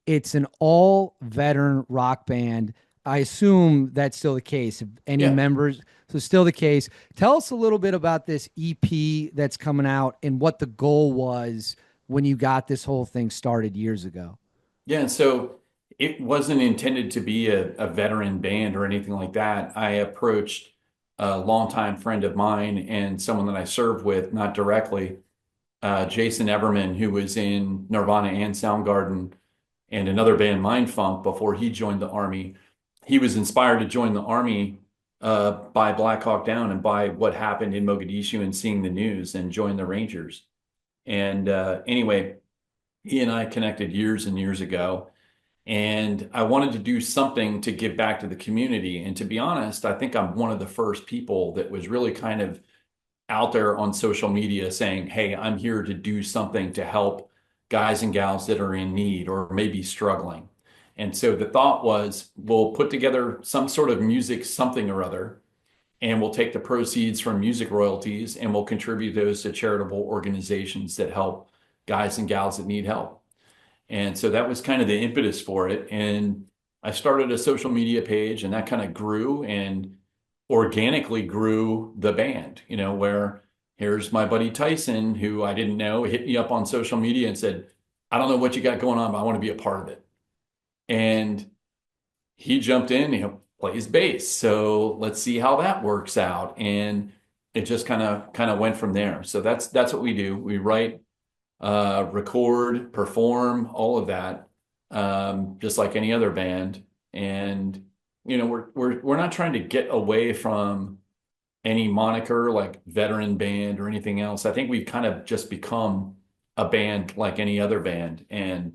It's an all veteran rock band. I assume that's still the case. If any yeah. members, so still the case. Tell us a little bit about this EP that's coming out and what the goal was when you got this whole thing started years ago. Yeah, so it wasn't intended to be a veteran band or anything like that. I approached a longtime friend of mine and someone that I served with, not directly, Jason Everman, who was in Nirvana and Soundgarden and another band, Mindfunk, before he joined the Army. He was inspired to join the Army by Black Hawk Down and by what happened in Mogadishu and seeing the news and joined the Rangers. And anyway, he and I connected years and years ago, and I wanted to do something to give back to the community. And to be honest, I think I'm one of the first people that was really kind of out there on social media saying, hey, I'm here to do something to help guys and gals that are in need or maybe struggling. And so the thought was, we'll put together some sort of music, something or other, and we'll take the proceeds from music royalties and we'll contribute those to charitable organizations that help guys and gals that need help. And so that was kind of the impetus for it. And I started a social media page, and that kind of grew and organically grew the band, where here's my buddy Tyson, who I didn't know, hit me up on social media and said, I don't know what you got going on, but I want to be a part of it. And he jumped in, plays bass. So let's see how that works out. And it just kind of went from there. So that's what we do. We write, record, perform, all of that, just like any other band. And we're not trying to get away from any moniker like veteran band or anything else. I think we've kind of just become a band like any other band and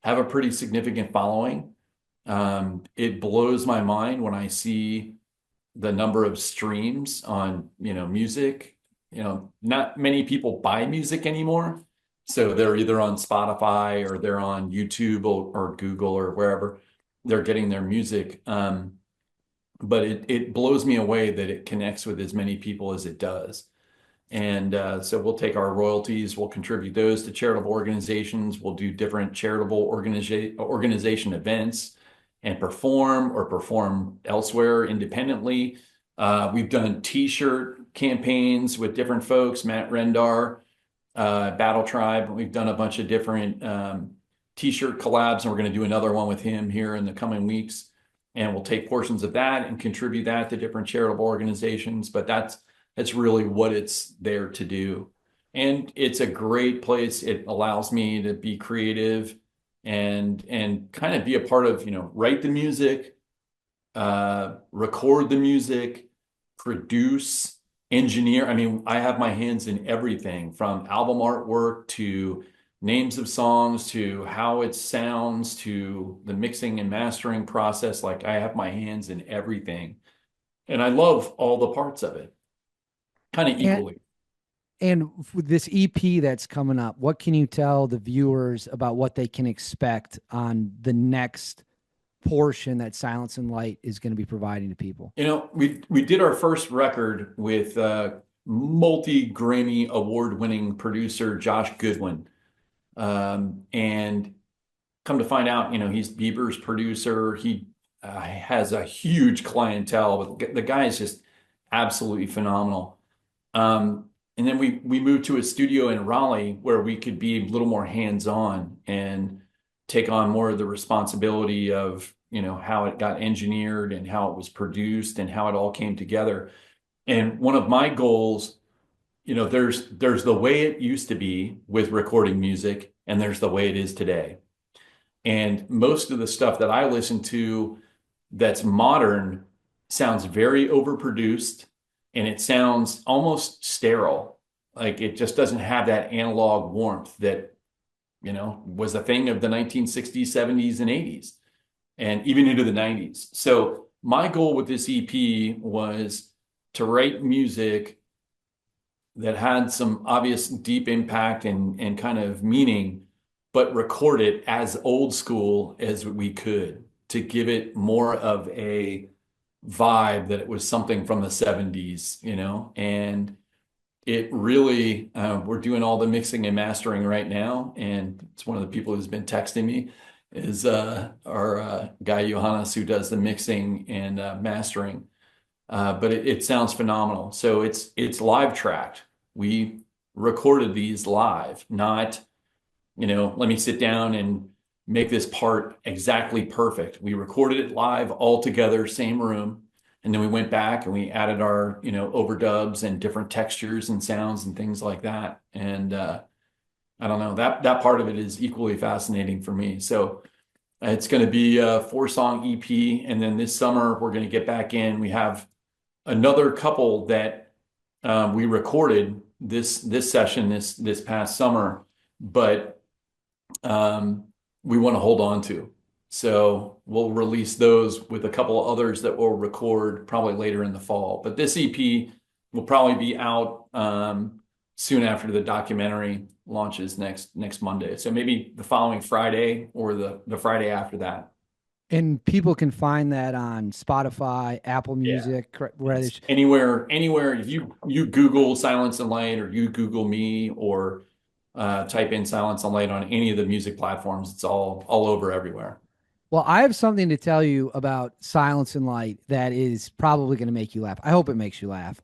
have a pretty significant following. It blows my mind when I see the number of streams on, music. Not many people buy music anymore. So they're either on Spotify or they're on YouTube or Google or wherever they're getting their music. But it blows me away that it connects with as many people as it does. And so we'll take our royalties, we'll contribute those to charitable organizations, we'll do different charitable organization events and perform elsewhere independently. We've done T-shirt campaigns with different folks, Matt Rendar, Battle Tribe. We've done a bunch of different T-shirt collabs, and we're going to do another one with him here in the coming weeks. And we'll take portions of that and contribute that to different charitable organizations. But that's really what it's there to do. And it's a great place. It allows me to be creative and kind of be a part of, write the music, record the music, produce, engineer. I mean, I have my hands in everything from album artwork to names of songs to how it sounds to the mixing and mastering process. Like I have my hands in everything. And I love all the parts of it, kind of equally. And with this EP that's coming up, what can you tell the viewers about what they can expect on the next portion that Silence and Light is going to be providing to people? We did our first record with multi-Grammy award-winning producer Josh Goodwin. And come to find out, he's Bieber's producer. He has a huge clientele. The guy is just absolutely phenomenal. And then we moved to a studio in Raleigh where we could be a little more hands-on and take on more of the responsibility of, how it got engineered and how it was produced and how it all came together. And one of my goals, there's the way it used to be with recording music, and there's the way it is today. And most of the stuff that I listen to that's modern sounds very overproduced, and it sounds almost sterile. Like it just doesn't have that analog warmth that, was a thing of the 1960s, 70s, and 80s, and even into the 90s. So my goal with this EP was to write music that had some obvious deep impact and kind of meaning, but record it as old school as we could to give it more of a vibe that it was something from the 70s, and it really, we're doing all the mixing and mastering right now. And it's one of the people who's been texting me is our guy Johannes, who does the mixing and mastering. But it sounds phenomenal. So it's live tracked. We recorded these live, not, let me sit down and make this part exactly perfect. We recorded it live all together, same room. And then we went back and we added our, overdubs and different textures and sounds and things like that. And I don't know, that part of it is equally fascinating for me. So it's going to be a 4-song EP. And then this summer, we're going to get back in. We have another couple that we recorded this session this past summer, but we want to hold on to. So we'll release those with a couple of others that we'll record probably later in the fall. But this EP will probably be out soon after the documentary launches next Monday. So maybe the following Friday or the Friday after that. And people can find that on Spotify, Apple Music, where anywhere. If you Google Silence and Light, or you Google me, or type in Silence and Light on any of the music platforms, it's all over everywhere. Well, I have something to tell you about Silence and Light that is probably going to make you laugh. I hope it makes you laugh.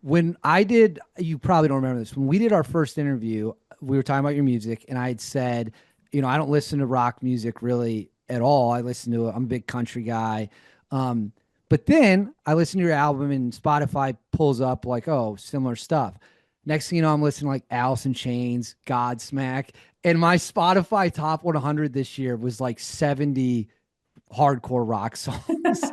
When I did, you probably don't remember this. When we did our first interview, we were talking about your music, and I had said, I don't listen to rock music really at all. I'm a big country guy. But then I listened to your album, and Spotify pulls up like, oh, similar stuff. Next thing you know, I'm listening to like Alice in Chains, Godsmack, and my Spotify top 100 this year was like 70 hardcore rock songs.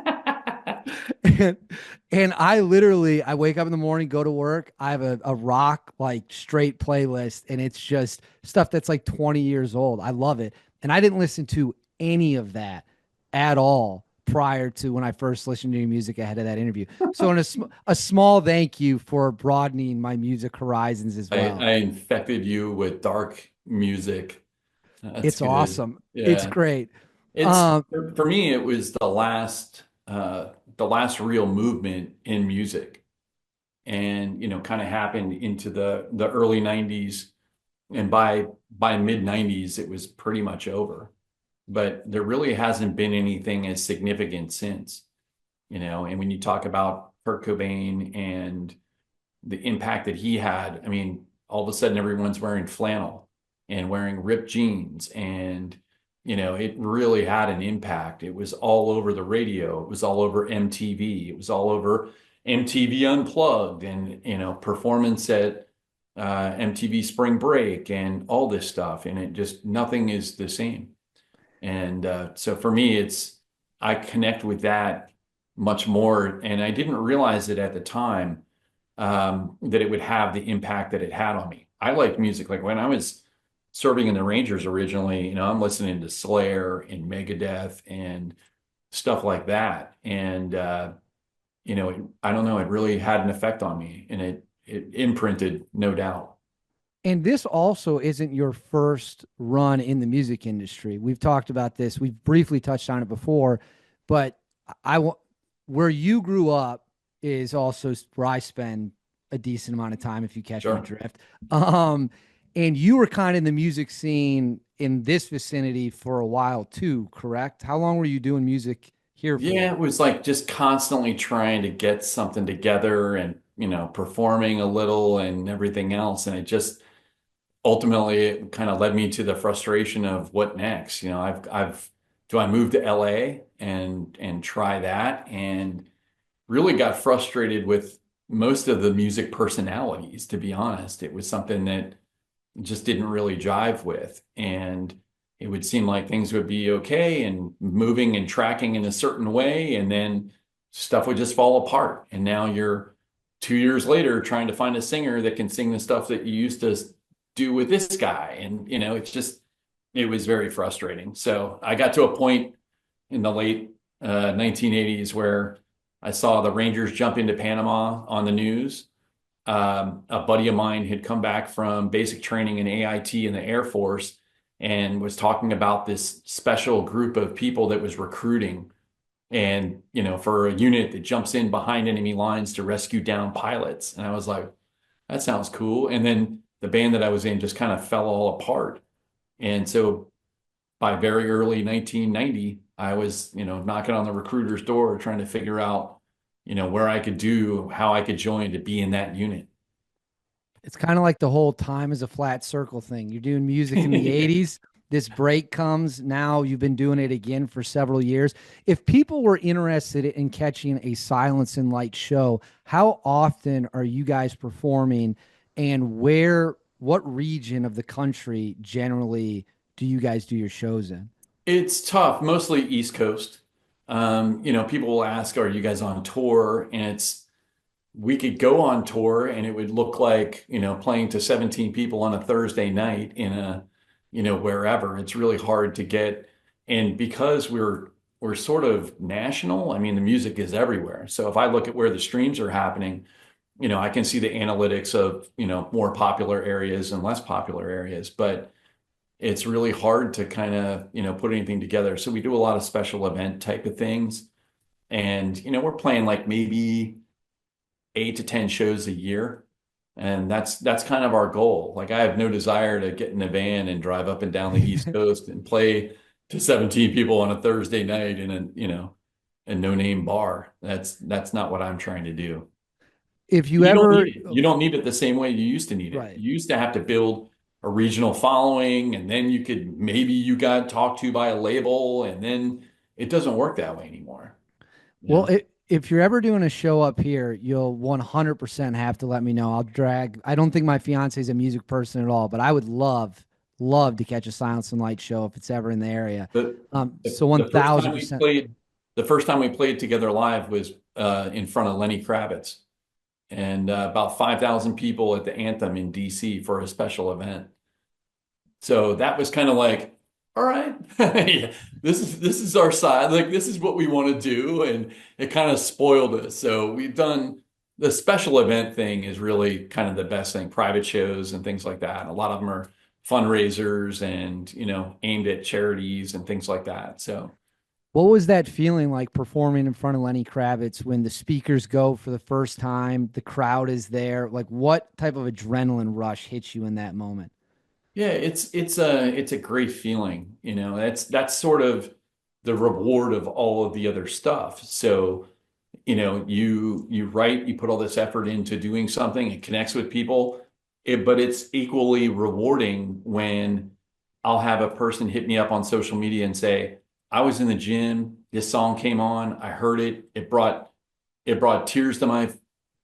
and I wake up in the morning, go to work. I have a rock like straight playlist, and it's just stuff that's like 20 years old. I love it. And I didn't listen to any of that at all prior to when I first listened to your music ahead of that interview. So a small thank you for broadening my music horizons as well. I infected you with dark music. That's It's good. awesome. It's Yeah. great. It's Um, for me, it was the last real movement in music. And kind of happened into the early 90s. And by mid 90s, it was pretty much over. But there really hasn't been anything as significant since, and when you talk about Kurt Cobain and the impact that he had, I mean, all of a sudden everyone's wearing flannel and wearing ripped jeans, and it really had an impact. It was all over the radio, it was all over MTV, it was all over MTV Unplugged, and performance at MTV Spring Break and all this stuff, and it just nothing is the same. And so for me, I connect with that much more, and I didn't realize it at the time, that it would have the impact that it had on me. I like music. Like when I was serving in the Rangers originally, I'm listening to Slayer and Megadeth and stuff like that. And I don't know, it really had an effect on me, and it imprinted, no doubt. And this also isn't your first run in the music industry. We've talked about this. We've briefly touched on it before, but I want where you grew up is also where I spend a decent amount of time, if you catch my Sure. drift. Um, and you were kind of in the music scene in this vicinity for a while too, correct? How long were you doing music here Yeah, for? it was like just constantly trying to get something together and, performing a little and everything else. And it just ultimately it kind of led me to the frustration of what next? Do I move to LA and try that? And really got frustrated with most of the music personalities, to be honest. It was something that just didn't really jive with. And it would seem like things would be okay and moving and tracking in a certain way, and then stuff would just fall apart. And now you're 2 years later trying to find a singer that can sing the stuff that you used to do with this guy. And, it was very frustrating. So I got to a point in the late 1980s where I saw the Rangers jump into Panama on the news. A buddy of mine had come back from basic training in AIT in the Air Force and was talking about this special group of people that was recruiting, and for a unit that jumps in behind enemy lines to rescue down pilots. And I was like, that sounds cool. And then the band that I was in just kind of fell all apart. And so by very early 1990, I was, knocking on the recruiter's door trying to figure out, where I could do, how I could join to be in that unit. It's kind of like the whole time is a flat circle thing. You're doing music in the 80s. This break comes. Now you've been doing it again for several years. If people were interested in catching a Silence and Light show, how often are you guys performing, and what region of the country generally do you guys do your shows in? It's tough, mostly East Coast. People will ask, are you guys on tour? And we could go on tour and it would look like, playing to 17 people on a Thursday night in wherever. It's really hard to get. And because we're sort of national, I mean, the music is everywhere. So if I look at where the streams are happening, I can see the analytics of, more popular areas and less popular areas, but it's really hard to kind of, put anything together. So we do a lot of special event type of things. And, we're playing like maybe 8 to 10 shows a year. And that's kind of our goal. Like I have no desire to get in a van and drive up and down the East Coast and play to 17 people on a Thursday night in a no-name bar. That's not what I'm trying to do. If you You don't ever, need it. You don't need it the same way you used to need it. right. You used to have to build a regional following, and then maybe you got talked to by a label, and then it doesn't work that way anymore. You Well, know? if you're ever doing a show up here, you'll 100% have to let me know. I don't think my fiance is a music person at all, but I would love to catch a Silence and Light show if it's ever in the area. The, So the first time we 1000%. played, the first time we played together live was in front of Lenny Kravitz and about 5,000 people at the Anthem in DC for a special event. So that was kind of like, all right, yeah, this is our side. Like this is what we want to do, and it kind of spoiled us. So we've done the special event thing is really kind of the best thing. Private shows and things like that. A lot of them are fundraisers and aimed at charities and things like that. So What was that feeling like performing in front of Lenny Kravitz when the speakers go for the first time, the crowd is there? Like what type of adrenaline rush hits you in that moment? yeah, it's a great feeling. That's sort of the reward of all of the other stuff. So you write, you put all this effort into doing something, it connects with people, but it's equally rewarding when I'll have a person hit me up on social media and say, I was in the gym, this song came on, I heard it, it brought tears to my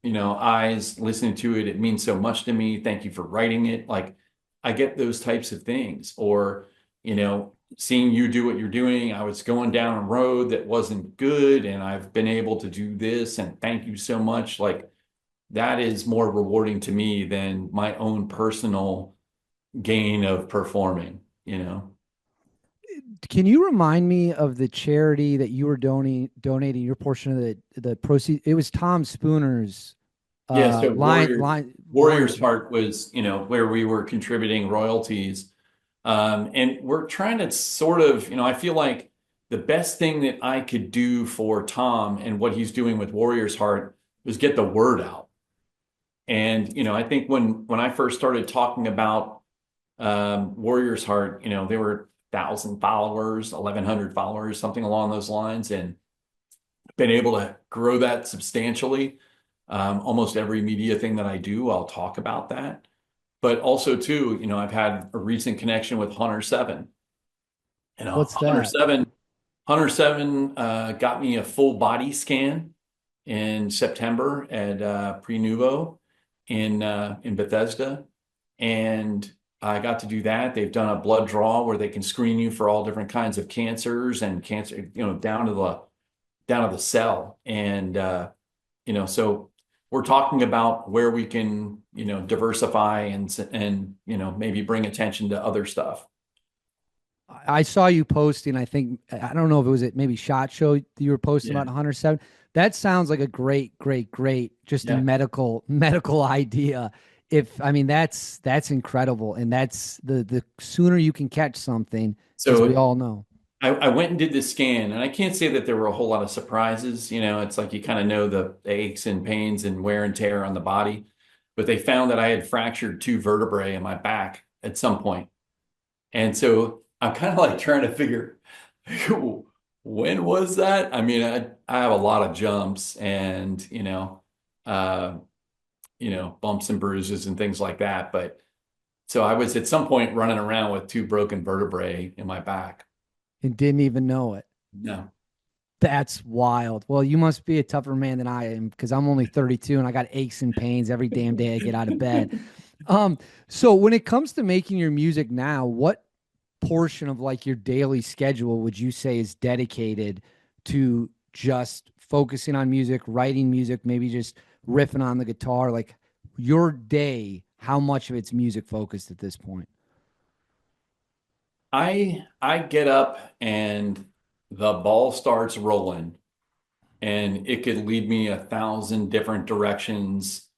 eyes listening to it. It means so much to me. Thank you for writing it. Like I get those types of things. Or seeing you do what you're doing. I was going down a road that wasn't good and I've been able to do this, and thank you so much. Like that is more rewarding to me than my own personal gain of performing. Can you remind me of the charity that you were donating your portion of the proceeds? It was Tom Spooner's Yeah, so Warrior's Warriors. Heart was, where we were contributing royalties. And we're trying to sort of, I feel like the best thing that I could do for Tom and what he's doing with Warrior's Heart was get the word out. And, I think when I first started talking about Warrior's Heart, there were 1,000 followers, 1,100 followers, something along those lines, and been able to grow that substantially. Almost every media thing that I do, I'll talk about that. But also too, I've had a recent connection with Hunter Seven. What's Hunter that? Seven, Hunter Seven got me a full body scan in September at Prenuvo in Bethesda, and I got to do that. They've done a blood draw where they can screen you for all different kinds of cancers and cancer, down to the cell, and so we're talking about where we can, diversify and maybe bring attention to other stuff. I saw you posting. I think I don't know if it was at maybe Shot Show that you were posting Yeah. about 107. That sounds like a great, just a Yeah. medical idea. If I mean that's incredible, and that's the sooner you can catch something, as we So all know. I went and did the scan, and I can't say that there were a whole lot of surprises. It's like you kind of know the aches and pains and wear and tear on the body, but they found that I had fractured two vertebrae in my back at some point. And so I'm kind of like trying to figure when was that? I mean, I have a lot of jumps and, uh, bumps and bruises and things like that. But so I was at some point running around with two broken vertebrae in my back. And didn't even know it. No. That's wild. Well, you must be a tougher man than I am because I'm only 32 and I got aches and pains every damn day I get out of bed. So when it comes to making your music now, what portion of like your daily schedule would you say is dedicated to just focusing on music, writing music, maybe just riffing on the guitar? Like your day, how much of it's music focused at this point? I get up and the ball starts rolling, and it could lead me 1,000 different directions.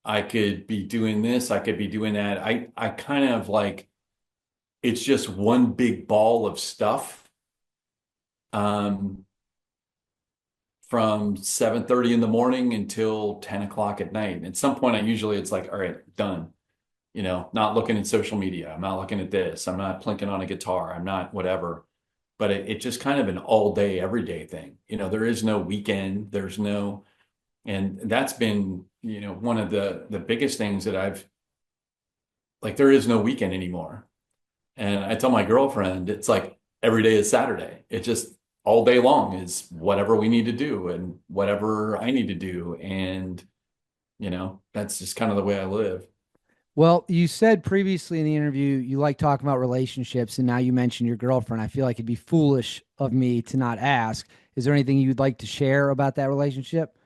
I could be doing this, I could be doing that. I kind of like it's just one big ball of stuff. Um, from 7:30 in the morning until 10 o'clock at night. At some point, it's like, all right, done. Not looking at social media. I'm not looking at this. I'm not plinking on a guitar. I'm not whatever. But it's just kind of an all day, everyday thing. There is no weekend. And that's been, one of the biggest things that there is no weekend anymore. And I tell my girlfriend, it's like every day is Saturday. It just all day long is whatever we need to do and whatever I need to do. And, that's just kind of the way I live. Well, you said previously in the interview you like talking about relationships, and now you mentioned your girlfriend. I feel like it'd be foolish of me to not ask. Is there anything you'd like to share about that relationship?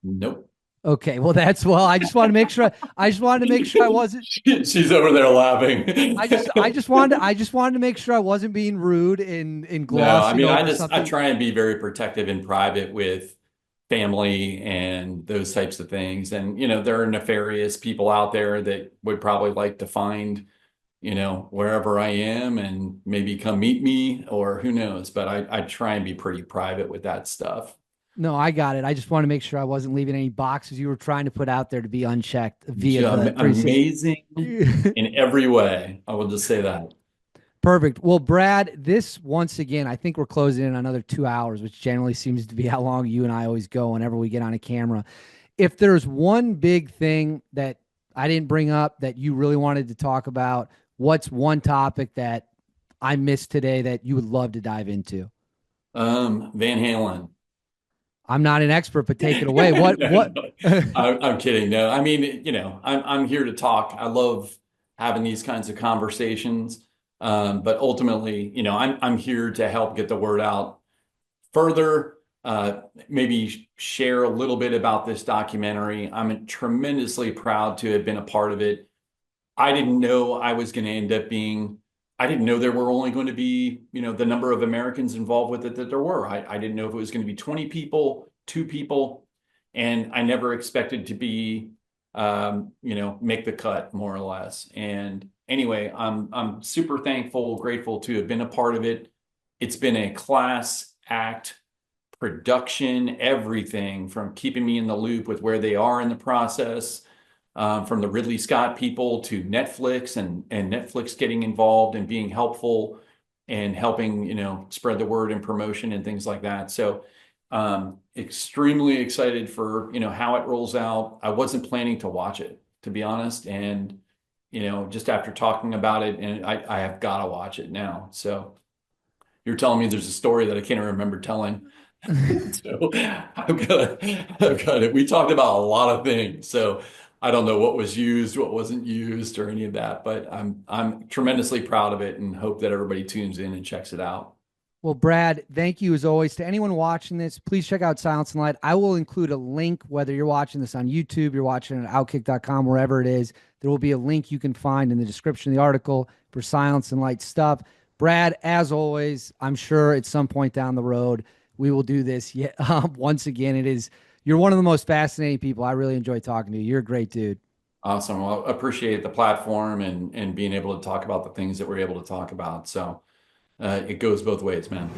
Nope. Okay, well I just wanted to make sure I just wanted to make sure I wasn't She's over there laughing. I just wanted to make sure I wasn't being rude in No, I glossing mean, over I something. try and be very protective in private with family and those types of things. And, there are nefarious people out there that would probably like to find, wherever I am and maybe come meet me or who knows. But I try and be pretty private with that stuff. No, I got it. I just want to make sure I wasn't leaving any boxes you were trying to put out there to be unchecked via the 360. Amazing in every way. I will just say that. Perfect. Well, Brad, this once again, I think we're closing in another 2 hours, which generally seems to be how long you and I always go whenever we get on a camera. If there's one big thing that I didn't bring up that you really wanted to talk about, what's one topic that I missed today that you would love to dive into? Van Halen. I'm not an expert, but take it away. No, What? no, I'm kidding. No, I mean, I'm here to talk. I love having these kinds of conversations. But ultimately, I'm here to help get the word out further, maybe share a little bit about this documentary. I'm tremendously proud to have been a part of it. I didn't know I was going to end up being, I didn't know there were only going to be, the number of Americans involved with it that there were. I didn't know if it was going to be 20 people, 2 people, and I never expected to be, make the cut more or less. And anyway, I'm super thankful, grateful to have been a part of it. It's been a class act production, everything from keeping me in the loop with where they are in the process, from the Ridley Scott people to Netflix and Netflix getting involved and being helpful and helping, spread the word and promotion and things like that. So extremely excited for, how it rolls out. I wasn't planning to watch it, to be honest. And, just after talking about it, and I have got to watch it now. So you're telling me there's a story that I can't remember telling. So I've got it. We talked about a lot of things. So I don't know what was used, what wasn't used, or any of that, but I'm tremendously proud of it and hope that everybody tunes in and checks it out. Well, Brad, thank you as always. To anyone watching this, please check out Silence and Light. I will include a link, whether you're watching this on YouTube, you're watching it at outkick.com, wherever it is. There will be a link you can find in the description of the article for Silence and Light stuff. Brad, as always, I'm sure at some point down the road, we will do this. Yeah, once again, you're one of the most fascinating people. I really enjoy talking to you. You're a great dude. Awesome. Well, I appreciate the platform and being able to talk about the things that we're able to talk about. So it goes both ways, man.